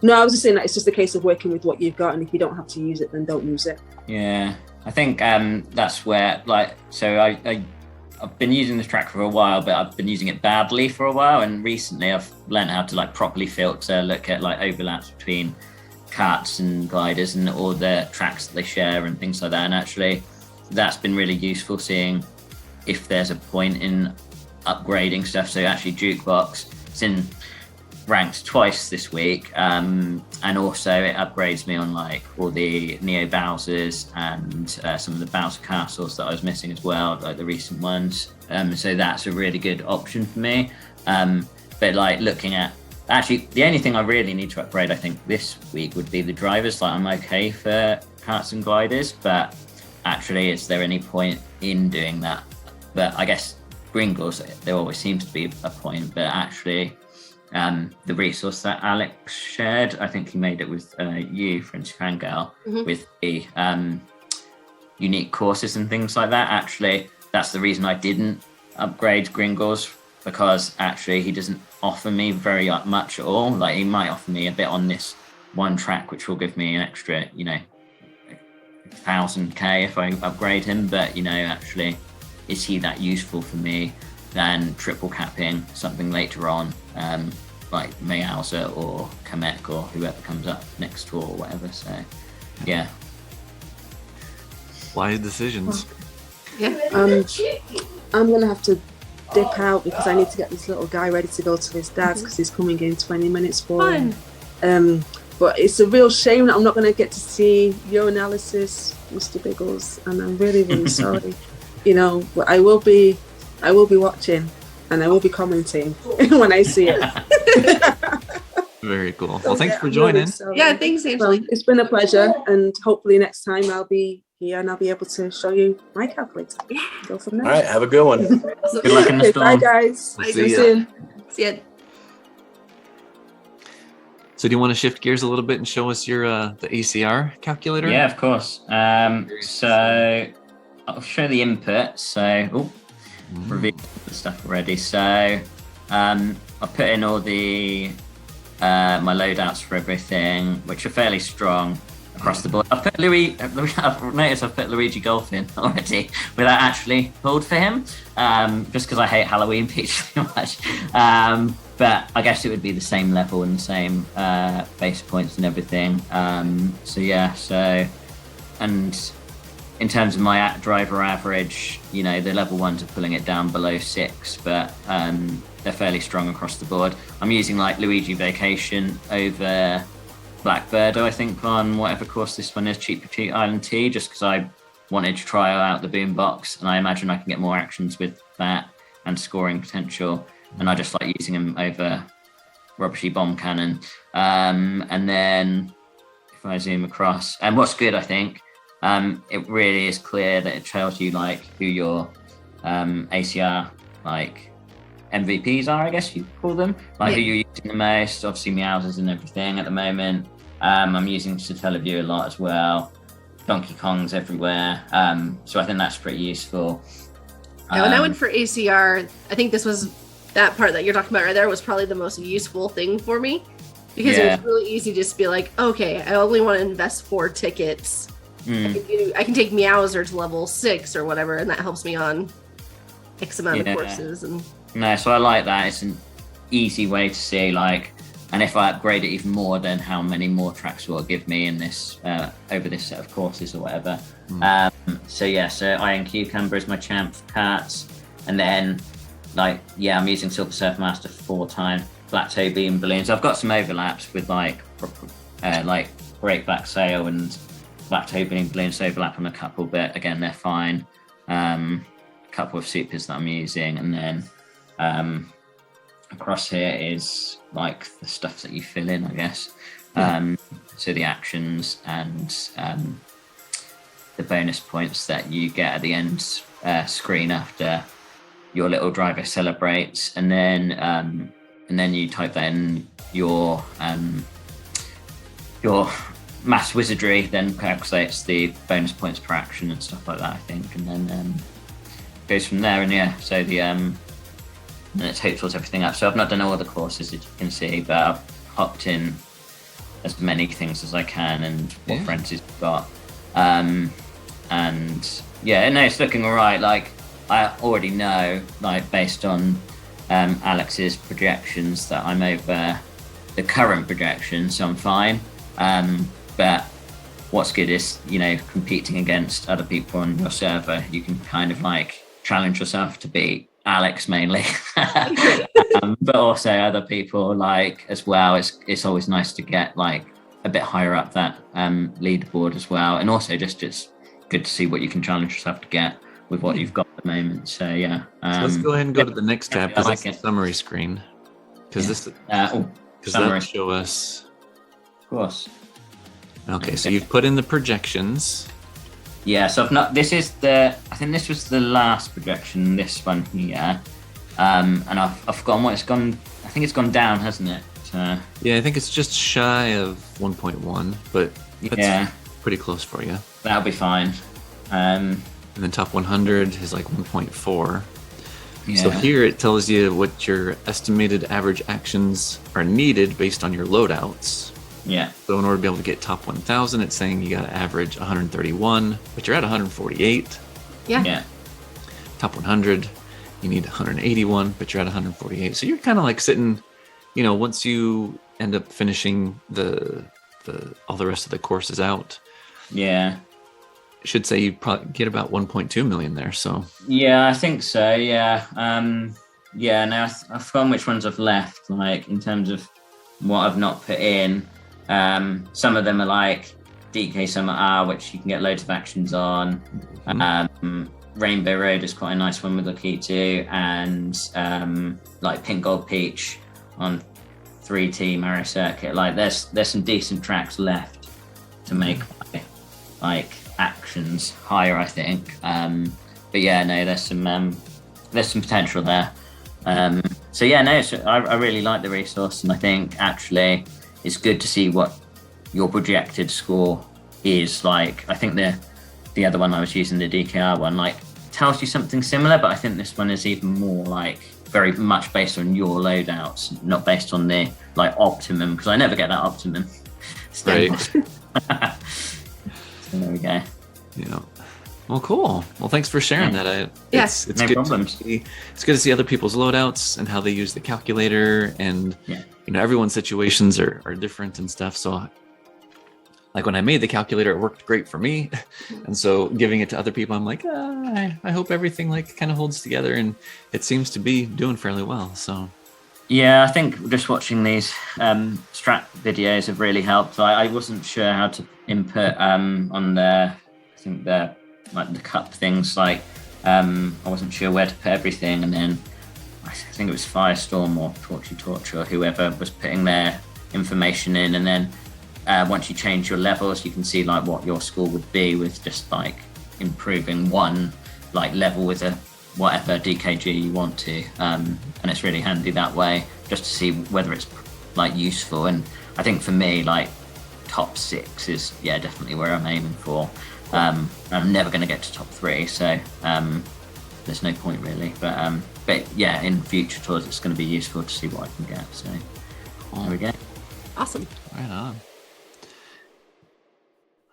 No, I was just saying that it's just a case of working with what you've got, and if you don't have to use it, then don't use it. Yeah, I think that's where, like, so I've been using this track for a while, but I've been using it badly for a while, and recently I've learned how to like properly filter, look at like overlaps between karts and gliders and all the tracks that they share and things like that. And actually, that's been really useful, seeing if there's a point in upgrading stuff. So actually, Jukebox, it's in ranked twice this week, and also it upgrades me on like all the Neo Bowsers and some of the Bowser castles that I was missing as well, like the recent ones. So that's a really good option for me. But like looking at, actually the only thing I really need to upgrade, I think this week, would be the drivers. Like I'm okay for karts and gliders, but actually is there any point in doing that? But I guess Gringles, there always seems to be a point, but actually the resource that Alex shared, I think he made it with you, French Fangirl, with the unique courses and things like that. Actually, that's the reason I didn't upgrade Gringles, because actually he doesn't offer me very much at all. Like he might offer me a bit on this one track, which will give me an extra, you know, 1000k if I upgrade him. But you know, actually, is he that useful for me than triple capping something later on, like Mayhauser or Kamek or whoever comes up next tour or whatever. So, yeah. Wise decisions. Yeah. I'm gonna have to dip out because I need to get this little guy ready to go to his dad's because he's coming in 20 minutes for him. But it's a real shame that I'm not going to get to see your analysis, Mr. Biggles, and I'm really, really sorry. You know, but I will be watching and I will be commenting when I see it. Very cool. Well, thanks for joining. Really Yeah, thanks, Angela. Well, it's been a pleasure, and hopefully next time I'll be here and I'll be able to show you my calculator. Yeah. Go from there. All right, have a good one. Good luck in the storm. Bye, guys. We'll See you see ya. soon. See ya. So do you want to shift gears a little bit and show us your the ACR calculator? Yeah, of course. So I'll show the input. So, revealed the stuff already. So, I put in all the my loadouts for everything, which are fairly strong across the board. I've put I've noticed I've put Luigi Golf in already without actually pulled for him, just because I hate Halloween Peach too much. But I guess it would be the same level and the same base points and everything. So yeah, and in terms of my driver average, you know, the level ones are pulling it down below 6, but they're fairly strong across the board. I'm using like Luigi Vacation over Blackbirdo, I think, on whatever course this one is, Cheap Petite Island T, just because I wanted to try out the boombox, and I imagine I can get more actions with that and scoring potential. And I just like using them over Rubbishy Bomb Cannon. And then if I zoom across, and what's good, I think, it really is clear that it tells you like who your ACR like MVPs are, I guess you call them, like who you're using the most. Obviously Meowsers and everything at the moment. I'm using Satellaview a lot as well. Donkey Kong's everywhere. So I think that's pretty useful. Yeah, when I went for ACR, I think that part that you're talking about right there was probably the most useful thing for me, because it was really easy to just be like, okay, I only want to invest 4 tickets. I can take Meowser to level 6 or whatever, and that helps me on X amount of courses. And no, so I like that. It's an easy way to see, like, and if I upgrade it even more, then how many more tracks will it give me in this over this set of courses or whatever. So Iron Cucumber is my champ for karts, and then I'm using Silver Surf Master 4 times, Black Toe Beam Balloons. I've got some overlaps with like Great Black Sail and Black Toe Beam Balloons overlap on a couple, but again they're fine. A couple of supers that I'm using, and then across here is like the stuff that you fill in, I guess. So the actions and the bonus points that you get at the end screen after your little driver celebrates, and then you type that in your mass wizardry, then calculates the bonus points per action and stuff like that, I think, and then goes from there. And so and it totals everything up. So I've not done all the courses, as you can see, but I've hopped in as many things as I can and what friends he's got. And it's looking all right. Like, I already know, like, based on Alex's projections, that I'm over the current projections, so I'm fine. But what's good is, you know, competing against other people on your server, you can kind of like challenge yourself to beat Alex mainly, but also other people like as well. It's always nice to get like a bit higher up that leaderboard as well, and also just it's good to see what you can challenge yourself to get with what you've got at the moment. So so let's go ahead and go to the next tab, because that's the summary screen, because that'll show us. Of course. Okay, so you've put in the projections. Yeah, so I think this was the last projection, this one here. And I've forgotten what it's gone. I think it's gone down, hasn't it? So, yeah, I think it's just shy of 1.1, but that's pretty close for you. That'll be fine. And then top 100 is like 1.4. Yeah. So here it tells you what your estimated average actions are needed based on your loadouts. Yeah. So in order to be able to get top 1,000, it's saying you got to average 131, but you're at 148. Yeah. top 100, you need 181, but you're at 148. So you're kind of like sitting, once you end up finishing all the rest of the courses out. Yeah. I should say you probably get about 1.2 million there. So yeah, I think so. Yeah. Now I've forgotten which ones I've left, like in terms of what I've not put in. Some of them are like DK, some are which you can get loads of actions on. Rainbow Road is quite a nice one with Lakitu, and like Pink Gold Peach on 3T Mario Circuit. Like there's some decent tracks left to make like actions higher, I think. But yeah, no, there's some potential there. So yeah, no, I really like the resource, and I think actually it's good to see what your projected score is. Like I think the other one I was using, the DKR one, like tells you something similar, but I think this one is even more like very much based on your loadouts, not based on the like optimum, because I never get that optimum. Right. So there we go. Yeah. Well, cool. Well, thanks for sharing that. Yes, it's no good problems. It's good to see other people's loadouts and how they use the calculator, and everyone's situations are different and stuff. So, like when I made the calculator, it worked great for me, and so giving it to other people, I'm like, I hope everything like kind of holds together, and it seems to be doing fairly well. So. Yeah, I think just watching these Strat videos have really helped. I wasn't sure how to input on the cup things. Like I wasn't sure where to put everything, and then I think it was Firestorm or Torch or whoever was putting their information in, and then once you change your levels, you can see like what your score would be with just like improving one like level with a whatever DKG you want to, and it's really handy that way just to see whether it's like useful. And I think for me, like top 6 is definitely where I'm aiming for. I'm never going to get to top 3, so there's no point really. But yeah, in future tours, it's going to be useful to see what I can get. So there we go. Awesome. Right on.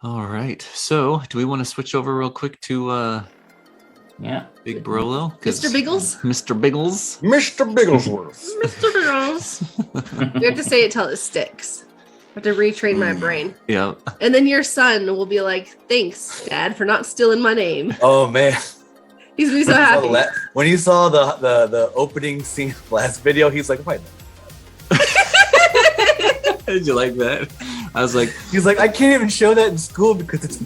All right. So, do we want to switch over real quick to BigBroLo? Mr. Biggles? Mr. Biggles. Mr. Bigglesworth. Mr. Biggles. You have to say it till it sticks. I have to retrain my brain. Yeah. And then your son will be like, thanks, Dad, for not stealing my name. Oh man. He's gonna be so happy. When he saw the opening scene last video, he's like, wait. Did you like that? I was like, he's like, I can't even show that in school because it's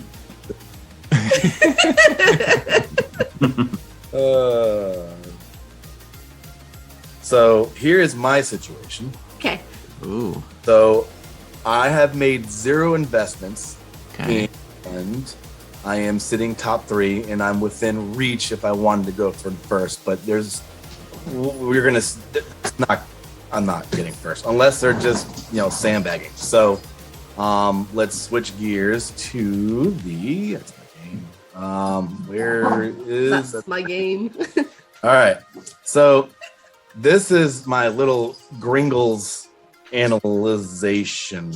So here is my situation. Okay. ooh. So I have made 0 investments, Okay. and I am sitting top 3, and I'm within reach if I wanted to go for first. But I'm not getting first unless they're just sandbagging. So let's switch gears to that's my game. Where is That's my game. All right. So this is my little Gringles analyzation.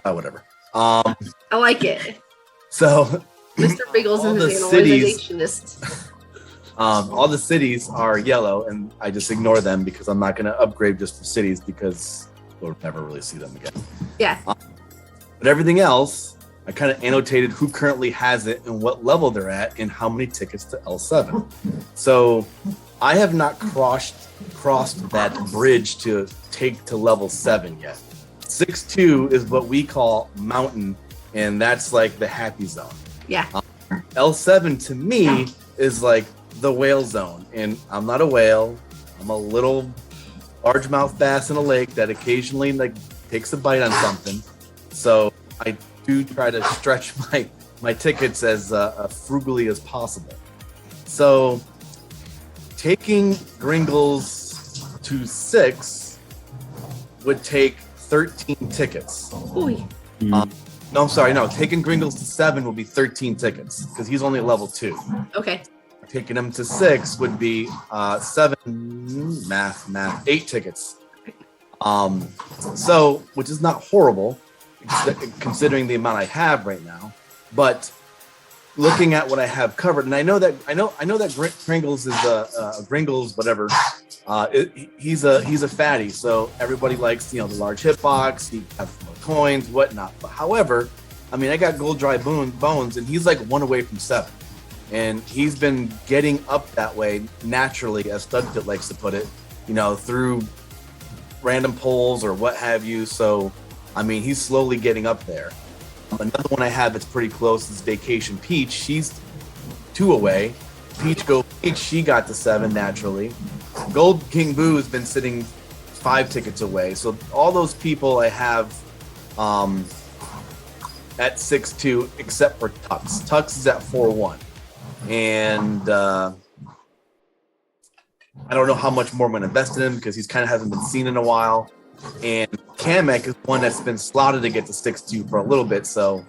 Whatever. I like it. So Mr. Biggles all is the an cities- organizationist. all the cities are yellow, and I just ignore them because I'm not going to upgrade just for cities because we'll never really see them again. Yeah. But everything else, I kind of annotated who currently has it and what level they're at and how many tickets to L7. So I have not crossed that bridge to take to level 7 yet. 6-2 is what we call mountain, and that's like the happy zone. Yeah. L7 to me is like the whale zone, and I'm not a whale. I'm a little largemouth bass in a lake that occasionally like takes a bite on something. So I do try to stretch my tickets as frugally as possible. So taking Gringles to 6 would take 13 tickets. Ooh. No, I'm sorry. No, taking Gringles to 7 would be 13 tickets because he's only at level 2. Okay. Taking him to 6 would be 7 8 tickets. So, which is not horrible considering the amount I have right now. But looking at what I have covered, and I know that Gringles is Gringles whatever. He's a fatty, so everybody likes the large hitbox. He has more coins, whatnot. But however, I mean, I got gold dry bones, and he's like 1 away from 7, and he's been getting up that way naturally, as Studkit likes to put it, through random polls or what have you. So, I mean, he's slowly getting up there. Another one I have that's pretty close is Vacation Peach. She's 2 away. Peach Go Peach, she got to 7 naturally. Gold King Boo has been sitting 5 tickets away. So all those people I have at 6-2, except for Tux. Tux is at 4-1. And I don't know how much more I'm going to invest in him because he's kind of hasn't been seen in a while. And Kamek is one that's been slotted to get to 6-2 for a little bit. So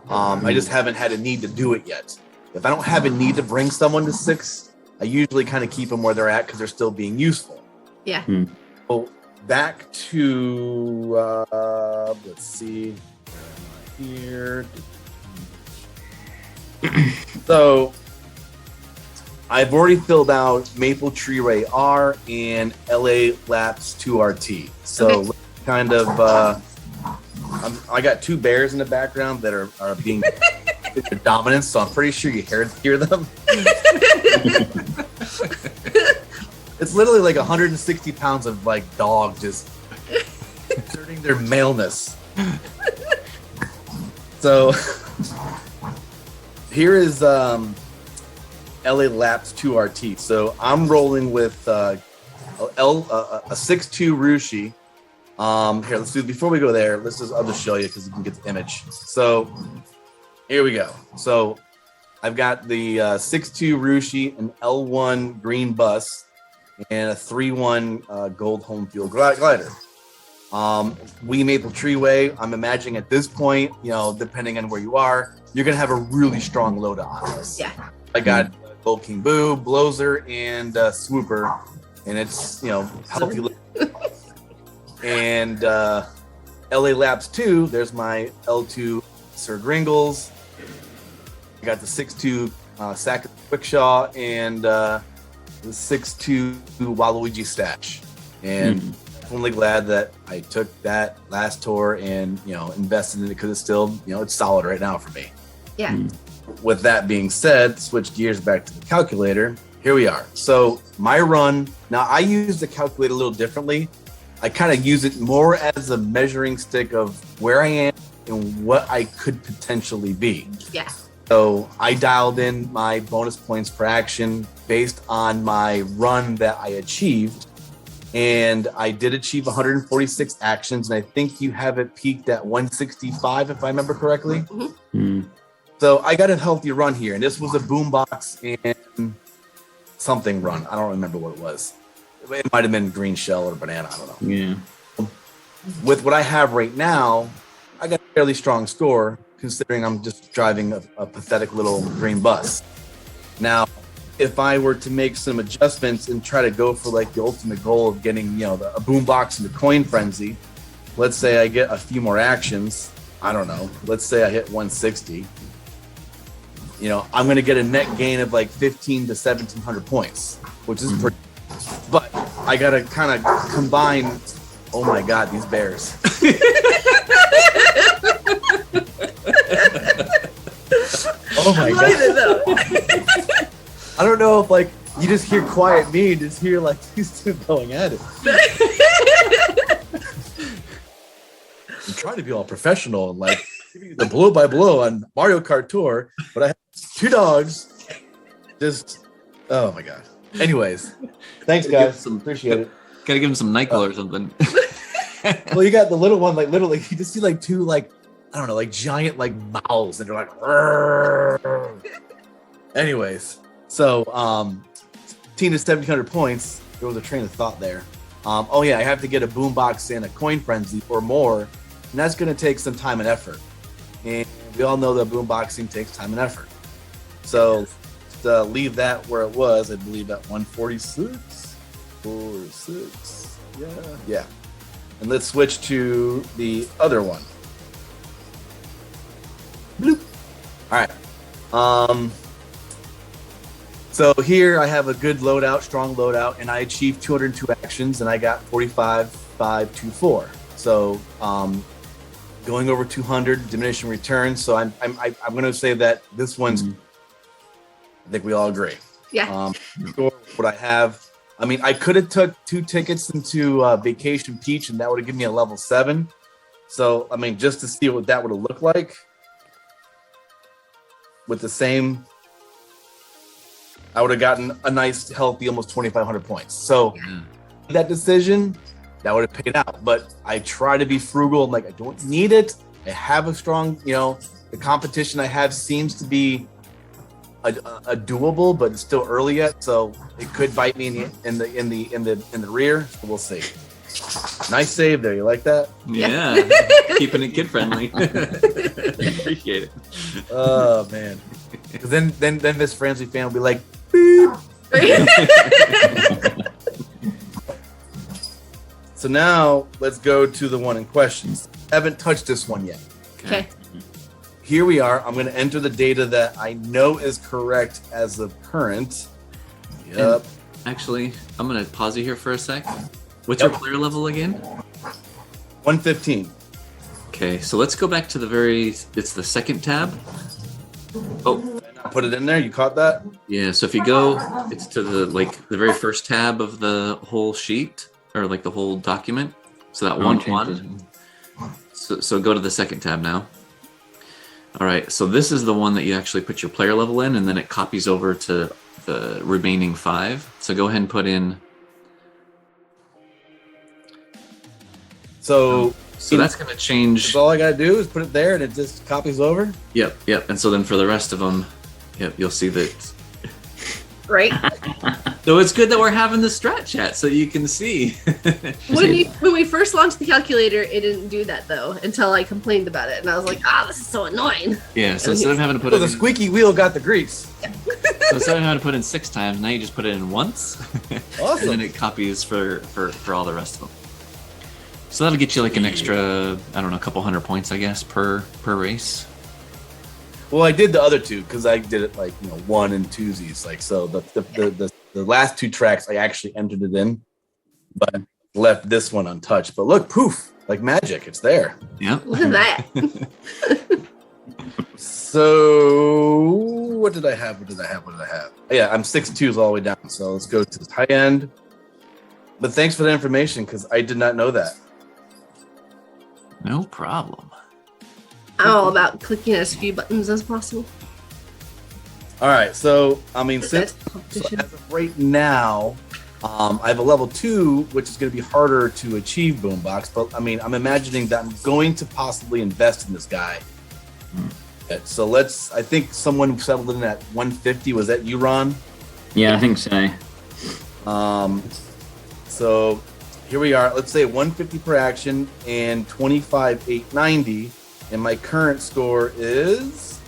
I just haven't had a need to do it yet. If I don't have a need to bring someone to 6, I usually kind of keep them where they're at because they're still being useful. Yeah. So back to, let's see, here. So I've already filled out Maple Treeway R and LA Laps 2RT. So let's kind of, I got 2 bears in the background that are being dominant, so I'm pretty sure you hear them. It's literally like 160 pounds of like dog just exerting their maleness. So here is LA Laps 2RT. So I'm rolling with a 6-2 Rushi. Here, let's do before we go there. I'll just show you because you can get the image. So here we go. So I've got the 6-2 Rushi, an L1 green bus, and a 3-1 gold home field glider. We Maple Treeway. I'm imagining at this point, depending on where you are, you're gonna have a really strong loadout on this. Yeah. I got Gold King Boo, Blozer, and Swooper, and it's healthy. And LA Labs 2, there's my L2 Sir Gringles. I got the 6-2 Sack Quickshaw and the 6-2 Waluigi Stash. And definitely glad that I took that last tour and invested in it because it's still it's solid right now for me. Yeah. With that being said, switch gears back to the calculator. Here we are. So my run, now I use the calculator a little differently. I kind of use it more as a measuring stick of where I am and what I could potentially be. Yeah. So I dialed in my bonus points per action based on my run that I achieved. And I did achieve 146 actions. And I think you have it peaked at 165, if I remember correctly. Mm-hmm. So I got a healthy run here. And this was a boombox and something run. I don't remember what it was. It might have been green shell or banana. I don't know. Yeah. With what I have right now, I got a fairly strong score considering I'm just driving a pathetic little green bus. Now, if I were to make some adjustments and try to go for like the ultimate goal of getting, a boombox and the coin frenzy, let's say I get a few more actions. I don't know. Let's say I hit 160. I'm going to get a net gain of like 15 to 1700 points, which is pretty. But I got to kind of combine. Oh my God, these bears. Oh my God. I don't know if like you just hear quiet me and just hear like these two going at it. I'm trying to be all professional and like the blow by blow on Mario Kart Tour, but I have 2 dogs. Just oh my God. Anyways, thanks guys. Appreciate it. Gotta give him some NyQuil or something. Well, you got the little one, like literally, you just see like 2 like I don't know, like giant like mouths, and they're like. Rrr. Anyways, so 15 to 1700 points. There was a train of thought there. Oh yeah, I have to get a boombox and a coin frenzy or more, and that's going to take some time and effort. And we all know that boomboxing takes time and effort. So to leave that where it was, I believe at 146, 46, yeah. And let's switch to the other one. Bloop. All right. So here I have a good loadout, strong loadout, and I achieved 202 actions, and I got 45,524. So going over 200, diminishing returns. So I'm going to say that this one's. I think we all agree. Yeah. What I have. I mean, I could have took 2 tickets into Vacation Peach, and that would have given me a level 7. So I mean, just to see what that would have looked like with the same. I would have gotten a nice, healthy, almost 2,500 points. So that decision, that would have paid out. But I try to be frugal. I'm like, I don't need it. I have a strong, the competition I have seems to be a doable, but it's still early yet. So it could bite me in the rear. So we'll see. Nice save there. You like that? Yeah. Keeping it kid friendly. Appreciate it. Oh man. Because then this Frenzy fan will be like, beep. So now let's go to the one in questions. Haven't touched this one yet. Okay. Here we are. I'm going to enter the data that I know is correct as of current. Yep. And actually, I'm going to pause you here for a sec. What's your player level again? 115. Okay, so let's go back to it's the second tab. Oh, Did I not put it in there? You caught that? yeah, so if you go, it's to the very first tab of the whole sheet, or like the whole document. So that one. So go to the second tab now. All right, so this is the one that you actually put your player level in, and then it copies over to the remaining 5. So go ahead and put in. So that's going to change. So all I got to do is put it there and it just copies over? Yep. And so then for the rest of them, you'll see that. Right. So it's good that we're having the Strat chat so you can see. When we first launched the calculator, it didn't do that though until I complained about it, and I was like, this is so annoying. Yeah. So instead of having to put the squeaky wheel got the grease. So instead of having to put in 6 times, now you just put it in once. Awesome. And then it copies for all the rest of them. So that'll get you like an extra, I don't know, a couple hundred points, I guess, per race. Well, I did the other 2 because I did it like 1 and 2s. Like so, the last 2 tracks I actually entered it in, but left this one untouched. But look, poof, like magic, it's there. Yeah. Look at that. So what did I have? Yeah, I'm 6-2s all the way down. So let's go to the high end. But thanks for the information because I did not know that. No problem. I'm all about clicking as few buttons as possible. All right, so I mean, That's as competition. of right now, I have a level 2, which is going to be harder to achieve Boombox. But I mean, I'm imagining that I'm going to possibly invest in this guy. So I think someone settled in at 150. Was that you, Ron? Yeah, I think so. So here we are. Let's say 150 per action and 25,890. And my current score is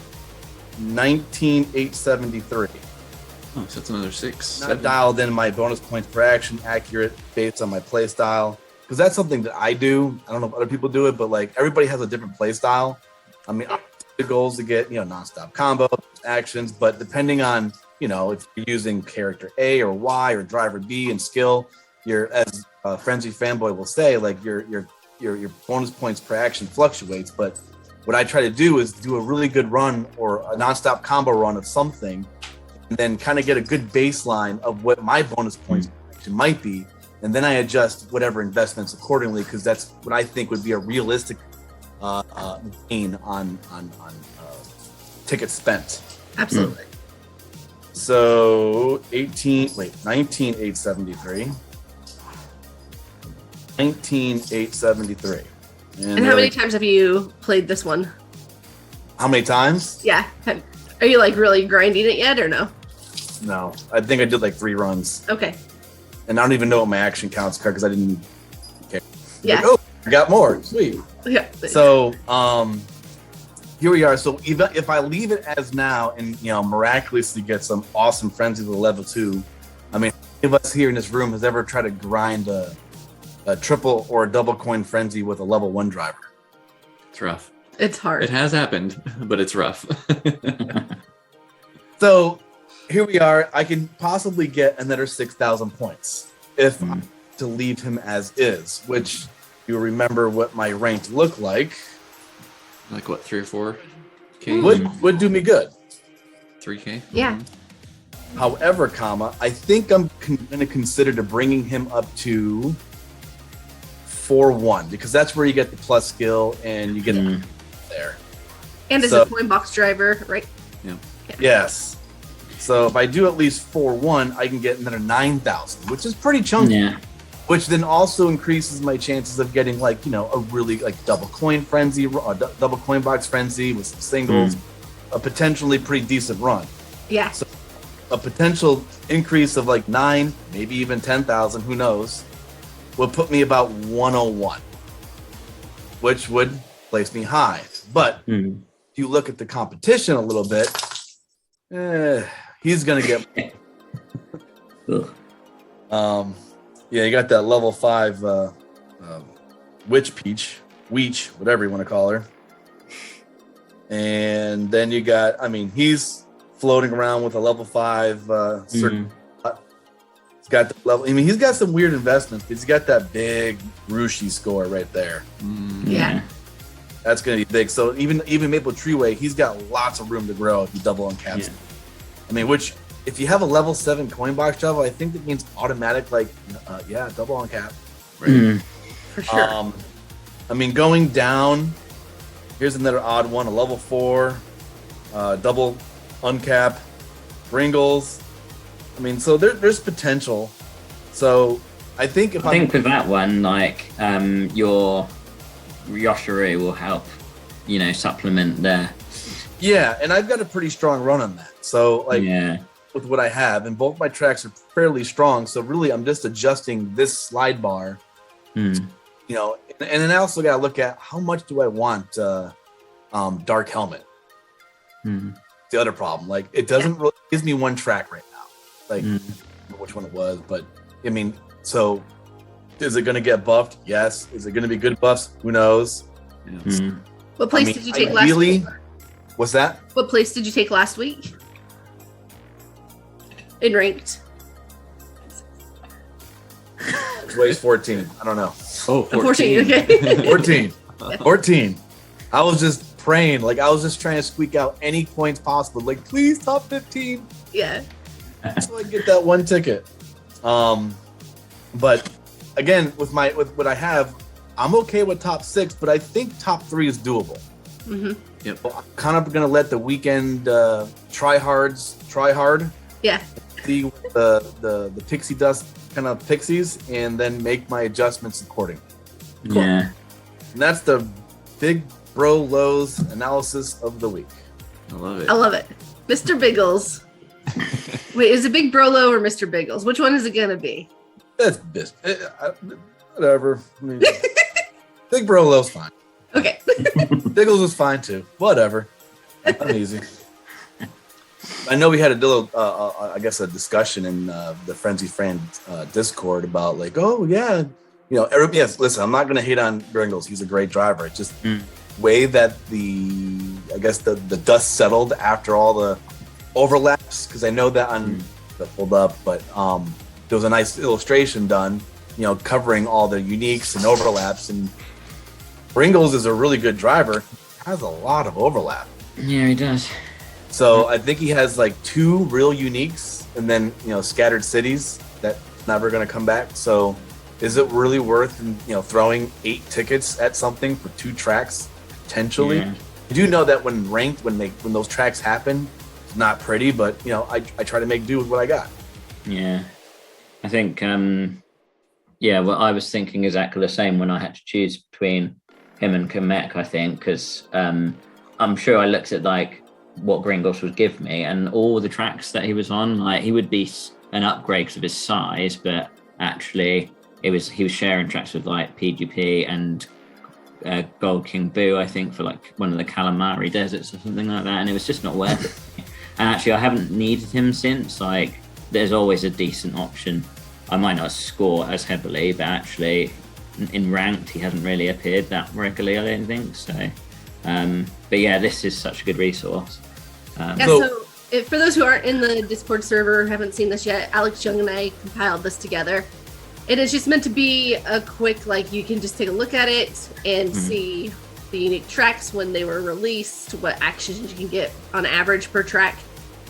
19,873. Oh, so that's another 6. I've dialed in my bonus points per action, accurate based on my play style. Because that's something that I do. I don't know if other people do it, but like everybody has a different play style. I mean, the goal is to get, nonstop combo actions, but depending on, if you're using character A or Y or driver B and skill, as Frenzy Fanboy will say, like your bonus points per action fluctuates. But what I try to do is do a really good run or a nonstop combo run of something, and then kind of get a good baseline of what my bonus points per action might be, and then I adjust whatever investments accordingly, because that's what I think would be a realistic gain on tickets spent. Absolutely. So 19,873. 19,873. And how many times have you played this one? How many times? Yeah. Are you like really grinding it yet or no? No, I think I did like 3 runs, Okay. and I don't even know what my action counts because I didn't care. Yeah. Like, oh, I got more. Sweet. Yeah. So here we are. So if I leave it as now and miraculously get some awesome frenzy with a level 2, I mean, any of us here in this room has ever tried to grind a triple or a double coin frenzy with a level 1 driver? It's rough. It's hard. It has happened, but it's rough. So here we are. I can possibly get another 6,000 points if I'm to leave him as is, which you remember what my rank looked like. Like what, 3 or 4? K? Would do me good. 3K? Yeah. However, I think I'm going to consider bringing him up to 4-1 because that's where you get the plus skill and you get there. And as a coin box driver, right? Yeah. Yes. So if I do at least 4-1, I can get another 9,000, which is pretty chunky. Yeah. Which then also increases my chances of getting a really double coin frenzy, double coin box frenzy with some singles, a potentially pretty decent run. Yeah. So a potential increase of 9, maybe even 10,000, who knows, would put me about 101, which would place me high. But if you look at the competition a little bit, he's gonna get. Yeah, you got that level 5 Weech, whatever you want to call her, and then you got. He's floating around with a level 5 certain. He's got the level. He's got some weird investments. But he's got that big Rushi score right there. Yeah. That's going to be big. So even Maple Treeway, he's got lots of room to grow if you double uncaps. Yeah. Which if you have a level 7 coin box travel, I think that means automatic double uncap. Right. For sure. Going down. Here's another odd one: a level 4 double uncap, Ringles. So there's potential. So I think with that one, your Yoshiru will help, supplement there. Yeah, and I've got a pretty strong run on that. So with what I have, and both my tracks are fairly strong. So really, I'm just adjusting this slide bar. And then I also got to look at how much do I want Dark Helmet. The other problem, it doesn't really gives me one track right now. I don't know which one it was, but so is it going to get buffed? Yes. Is it going to be good buffs? Who knows? What place did you take last week? What's that? What place did you take last week? In ranked. Weighs 14. I don't know. Oh, 14. Okay. 14. I was just praying. I was just trying to squeak out any points possible. Please top 15. Yeah. So I get that one ticket. But again, with what I have, I'm okay with top 6, but I think top 3 is doable. Yep. So I'm kind of gonna let the weekend try hard. Yeah. See the pixie dust kind of pixies, and then make my adjustments accordingly. Cool. Yeah. And that's the BigBroLo's analysis of the week. I love it. Mr. Biggles. Wait, is it BigBroLo or Mr. Biggles? Which one is it gonna be? That's whatever. BigBroLo's fine. Okay. Biggles is fine too. Whatever. I'm easy. I know we had a little, a discussion in the Frenzy Friend Discord about yes. Listen, I'm not going to hate on Gringles. He's a great driver. It's just way that the dust settled after all the overlaps, because I know that on the pulled up, but there was a nice illustration done, covering all the uniques and overlaps. And Gringles is a really good driver. Has a lot of overlap. Yeah, he does. So I think he has 2 real uniques, and then scattered cities that never going to come back. So is it really worth throwing 8 tickets at something for 2 tracks potentially? Yeah. I do know that when ranked, when those tracks happen, it's not pretty, but I try to make do with what I got. Yeah, I think well, I was thinking exactly the same when I had to choose between him and Kamek. I think because I'm sure I looked at what Gringos would give me, and all the tracks that he was on, he would be an upgrade because of his size, but actually he was sharing tracks with PGP and Gold King Boo, I think, for one of the Calamari deserts or something like that, and it was just not worth it. And actually I haven't needed him since. There's always a decent option. I might not score as heavily, but actually in ranked he hasn't really appeared that regularly, I don't think so. But yeah, this is such a good resource. For those who aren't in the Discord server, haven't seen this yet, Alex Young and I compiled this together. It is just meant to be a quick, like, you can just take a look at it and see the unique tracks when they were released, what actions you can get on average per track.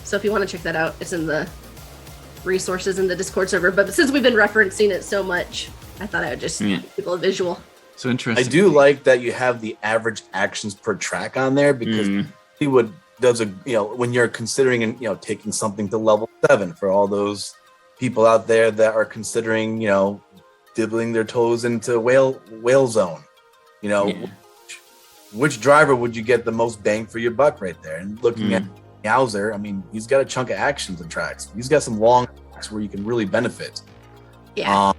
So if you want to check that out, it's in the resources in the Discord server. But since we've been referencing it so much, I thought I would just give people a visual. So interesting. I do like that you have the average actions per track on there, because he does when you're considering taking something to level 7 for all those people out there that are considering dibbling their toes into whale zone. Which driver would you get the most bang for your buck right there? And looking at Yowzer, I mean, he's got a chunk of actions and tracks. He's got some long tracks where you can really benefit. Yeah.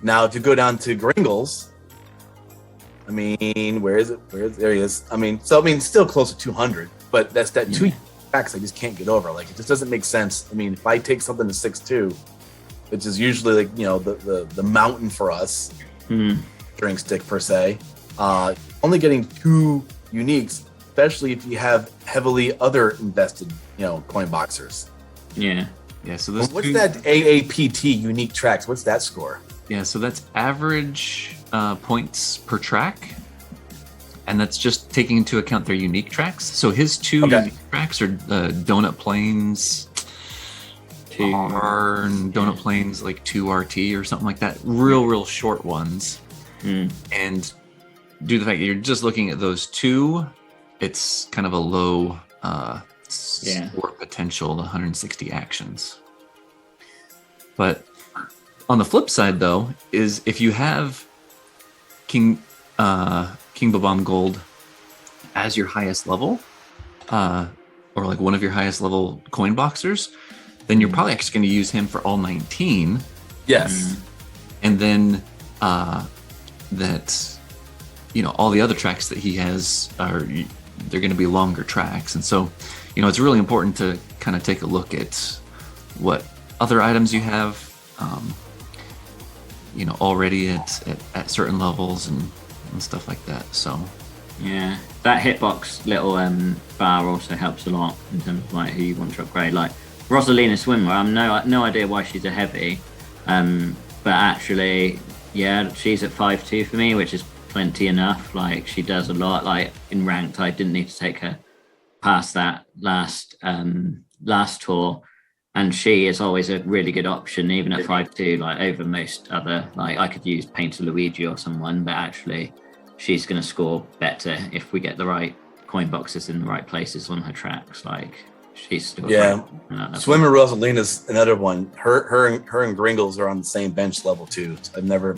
Now, if you go down to Gringles, I mean, where is it? There he is. I mean, still close to 200, but that's that 2 tracks I just can't get over. Like, it just doesn't make sense. I mean, if I take something to 6.2, which is usually like the mountain for us, drink stick per se, only getting 2 uniques, especially if you have heavily other invested coin boxers. Yeah. So what's that AAPT unique tracks? What's that score? Yeah, so that's average points per track, and that's just taking into account their unique tracks. So his 2 unique tracks are Donut Plains, Donut Plains like 2 RT or something like that. Real short ones. And due to the fact that you're just looking at those 2, it's kind of a low score potential, 160 actions. But on the flip side, though, is if you have King Babam Gold as your highest level, or like one of your highest level coin boxers, then you're probably actually going to use him for all 19. Yes. And then that all the other tracks that he has they're going to be longer tracks, and so it's really important to kind of take a look at what other items you have already at certain levels and stuff like that. So that hitbox little bar also helps a lot in terms of like who you want to upgrade. Like Rosalina Swimmer, I have no idea why she's a heavy, but actually she's at 5.2 for me, which is plenty enough. Like, she does a lot. Like, in ranked, I didn't need to take her past that last tour, and she is always a really good option, even at 5.2, like over most other, like I could use Painter Luigi or someone, but actually she's going to score better if we get the right coin boxes in the right places on her tracks. Like, she's still Swimmer Rosalina's another one. Her and Gringles are on the same bench level too. I've never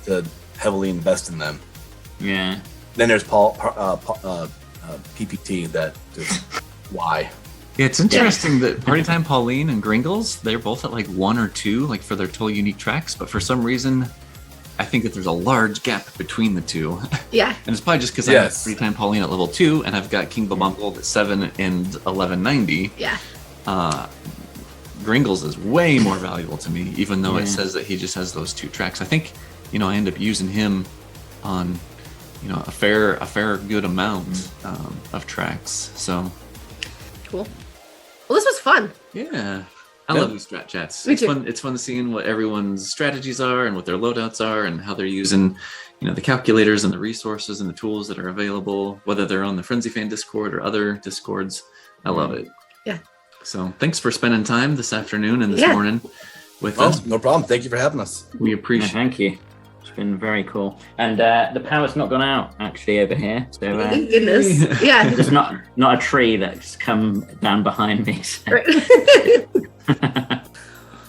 to heavily invest in them. Yeah. Then there's PPT that just why. Yeah, it's interesting that Party Time Pauline and Gringles, they're both at like 1 or 2, like for their total unique tracks, but for some reason I think that there's a large gap between the 2. Yeah. And it's probably just because I have Party Time Pauline at level 2 and I've got King Babam Gold at 7 and 1190. Yeah. Gringles is way more valuable to me, even though it says that he just has those 2 tracks. I think, I end up using him on, a fair good amount of tracks. So cool. Well, this was fun. Yeah. I love these strat chats. It's fun seeing what everyone's strategies are and what their loadouts are and how they're using, the calculators and the resources and the tools that are available, whether they're on the Frenzy Fan Discord or other Discords. I love it. Yeah. So thanks for spending time this afternoon and this morning with us. No problem. Thank you for having us. We appreciate it. Thank you. It's been very cool. And the power's not gone out actually over here. So thank goodness. Yeah. There's not a tree that's come down behind me. So. Right.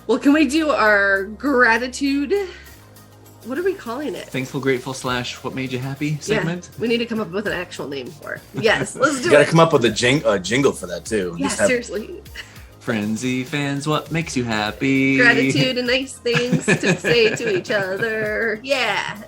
Well, can we do our gratitude? What are we calling it? Thankful, grateful / what made you happy segment? Yeah, we need to come up with an actual name for it. Yes, let's do it. You gotta come up with a jingle for that too. Yeah, seriously. Frenzy fans, what makes you happy? Gratitude and nice things to say to each other. Yeah.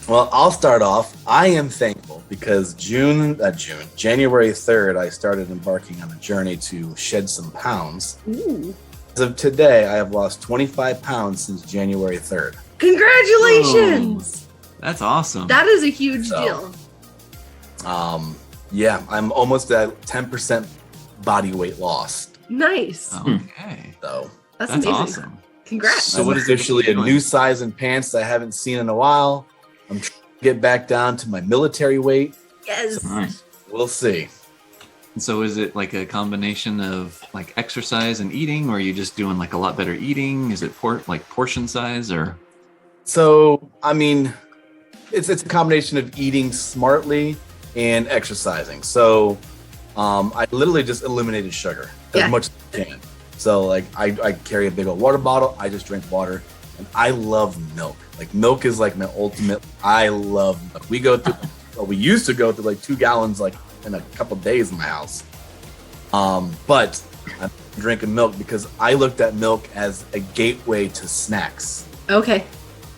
Well, I'll start off. I am thankful because January 3rd, I started embarking on a journey to shed some pounds. Ooh. As of today, I have lost 25 pounds since January 3rd. Congratulations! Oh, that's awesome. That is a huge deal. Yeah, I'm almost at 10% body weight lost. Nice. Okay. So That's That's amazing. awesome. Congrats. So I'm what is it officially a doing? new size in pants that I haven't seen in a while. I'm trying to get back down to my military weight. Yes. Nice. We'll see. And so is it like a combination of like exercise and eating, or are you just doing like a lot better eating? Is it like portion size or? So, I mean, it's a combination of eating smartly and exercising. So, I literally just eliminated sugar as much as I can. So, like, I carry a big old water bottle. I just drink water, and I love milk. Like, milk is like my ultimate. I love milk. We used to go through like 2 gallons like in a couple days in my house. But I'm drinking milk because I looked at milk as a gateway to snacks. Okay.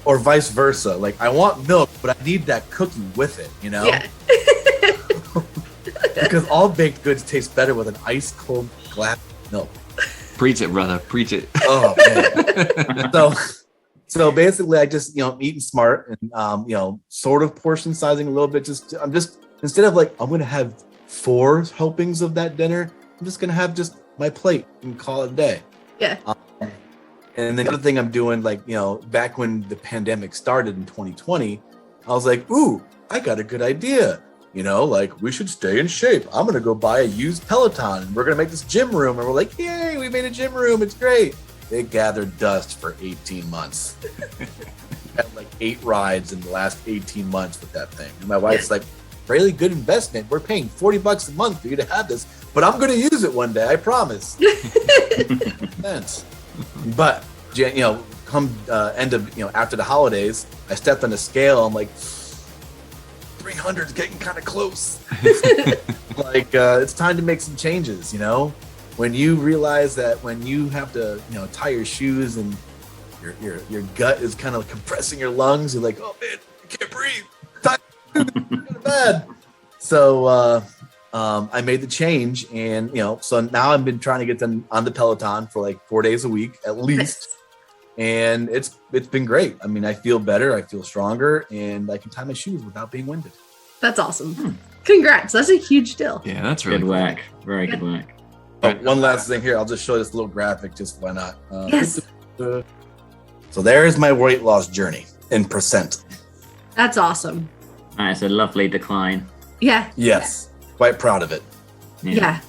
Or vice versa. Like, I want milk, but I need that cookie with it, you know? Yeah. Because all baked goods taste better with an ice cold glass of milk. Preach it, brother. Preach it. Oh man. So basically I just, eating smart and sort of portion sizing a little bit. I'm just instead of like I'm gonna have 4 helpings of that dinner, I'm just gonna have just my plate and call it a day. Yeah. And the other thing I'm doing, like, back when the pandemic started in 2020, I was like, ooh, I got a good idea. Like, we should stay in shape. I'm going to go buy a used Peloton and we're going to make this gym room. And we're like, yay, we made a gym room. It's great. It gathered dust for 18 months. Had like 8 rides in the last 18 months with that thing. And my wife's like, really good investment. We're paying $40 a month for you to have this, but I'm going to use it one day. I promise. Thanks. But come end of after the holidays, I stepped on the scale. I'm like, 300 is getting kind of close. Like it's time to make some changes. When you realize that when you have to tie your shoes and your gut is kind of compressing your lungs, you're like, oh man, I can't breathe. It's kind of bad. So I made the change, and so now I've been trying to get them on the Peloton for like 4 days a week at least, and it's been great. I mean, I feel better, I feel stronger, and I can tie my shoes without being winded. That's awesome. Congrats. That's a huge deal. Yeah, that's really Good cool. work. Very good work. Oh, one last thing here, I'll just show this little graphic, just why not? Yes. So there's my weight loss journey in percent. That's awesome. It's a lovely decline. Yeah. Yes, quite proud of it. Yeah.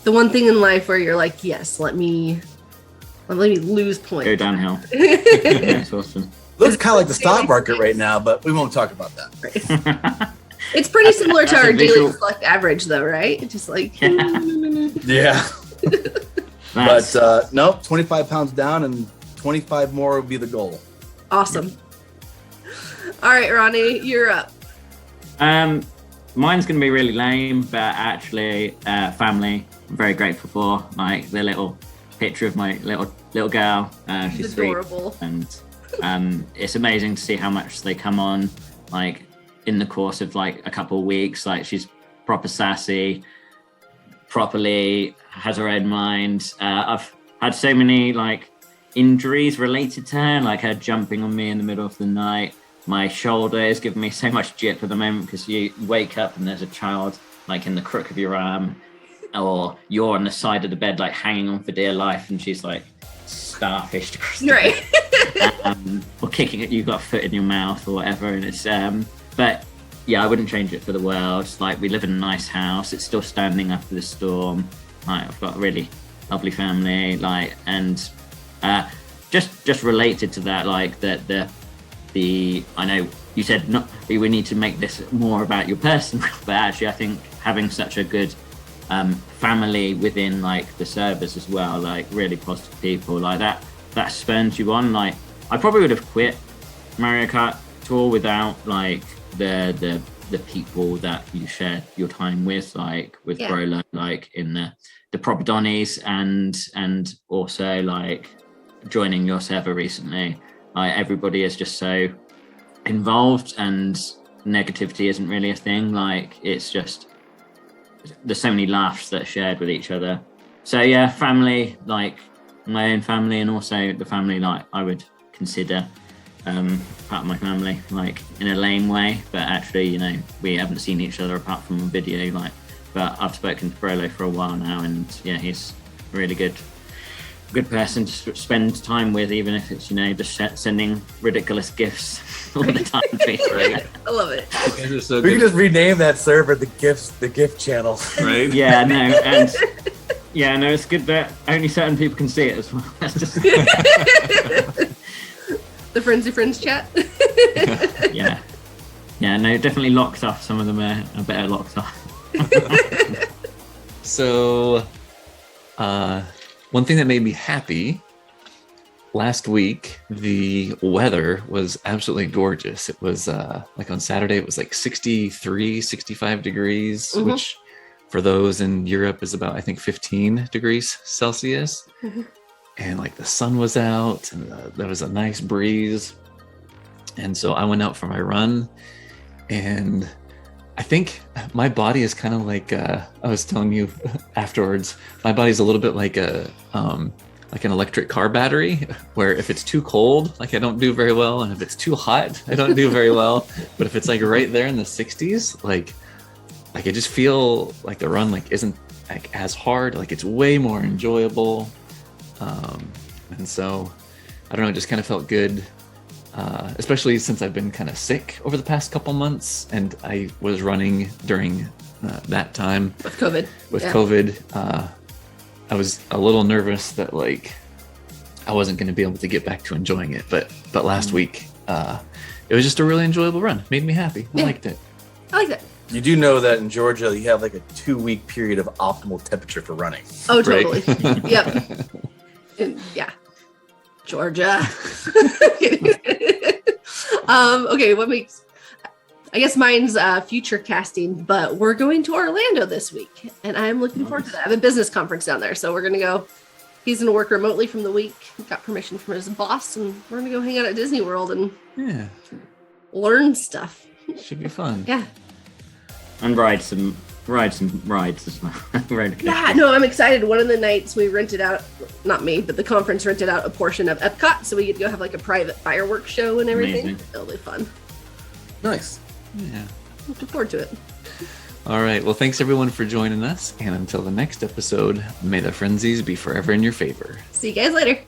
The one thing in life where you're like, yes, let me lose points. Go downhill. That's awesome. Looks kind of like the stock market right now, but we won't talk about that. It's pretty similar to That's our a daily visual. select average, though, right? It's just like, Yeah. That's- But nope, 25 pounds down and 25 more would be the goal. awesome. All right, Ronnie, you're up. Mine's gonna be really lame, but actually, family. I'm very grateful for, like, the little picture of my little girl. She's Adorable. 3, and it's amazing to see how much they come on, like, in the course of like a couple of weeks. Like, she's proper sassy, properly has her own mind. I've had so many like injuries related to her, like her jumping on me in the middle of the night. My shoulder is giving me so much jip at the moment because you wake up and there's a child like in the crook of your arm, or you're on the side of the bed like hanging on for dear life, and she's like starfished across the Right. or kicking it, you've got a foot in your mouth or whatever, and it's but yeah, I wouldn't change it for the world. Like, we live in a nice house, it's still standing after the storm. Like, I've got a really lovely family, like, and just related to that, like the I know you said not we need to make this more about your person, but actually I think having such a good family within like the service as well, like really positive people like that spurns you on. Like, I probably would have quit Mario Kart Tour without like the people that you shared your time with, like with BigBroLo, like in the proper Donnies, and also like joining your server recently. Like, everybody is just so involved, and negativity isn't really a thing. Like, it's just there's so many laughs that are shared with each other. So yeah, family, like my own family, and also the family like I would consider part of my family, like in a lame way, but actually, we haven't seen each other apart from a video like but I've spoken to BigBroLo for a while now, and yeah, he's a really good person to spend time with, even if it's just sending ridiculous gifts all the time. I love it. So We can just rename that server the gift channel. right? Yeah, no, and yeah, no, it's good that only certain people can see it as well. That's just The Friends of Friends chat. yeah, no, definitely locked off. Some of them are better locked off. So, one thing that made me happy last week, the weather was absolutely gorgeous. It was like on Saturday, it was like 63, 65 degrees, which for those in Europe is about, I think, 15 degrees Celsius. And like the sun was out and there was a nice breeze. And so I went out for my run, and I think my body is kind of like, I was telling you afterwards, my body's a little bit like an electric car battery, where if it's too cold, like I don't do very well. And if it's too hot, I don't do very well. But if it's like right there in the 60s, like I just feel like the run like isn't like as hard, like it's way more enjoyable. And so I don't know, it just kind of felt good. Especially since I've been kind of sick over the past couple months, and I was running during that time With COVID. with COVID. I was a little nervous that like I wasn't going to be able to get back to enjoying it, but last week it was just a really enjoyable run. Made me happy. I liked it. I like that. You do know that in Georgia, you have like a 2-week period of optimal temperature for running. Oh, Right? totally. Yep. And, yeah. Georgia. Okay, what makes... I guess mine's future casting, but we're going to Orlando this week, and I'm looking forward to that. I have a business conference down there, so we're going to go. He's going to work remotely from the week. Got permission from his boss, and we're going to go hang out at Disney World and Yeah, learn stuff. should be fun. Yeah. And ride some rides as well. Yeah, no, I'm excited. One of the nights we rented out, not me, but the conference rented out a portion of Epcot, so we get to go have like a private fireworks show and everything. Amazing. It'll be fun. Nice. Yeah. Looking forward to it. All right. Well, thanks everyone for joining us. And until the next episode, may the frenzies be forever in your favor. See you guys later.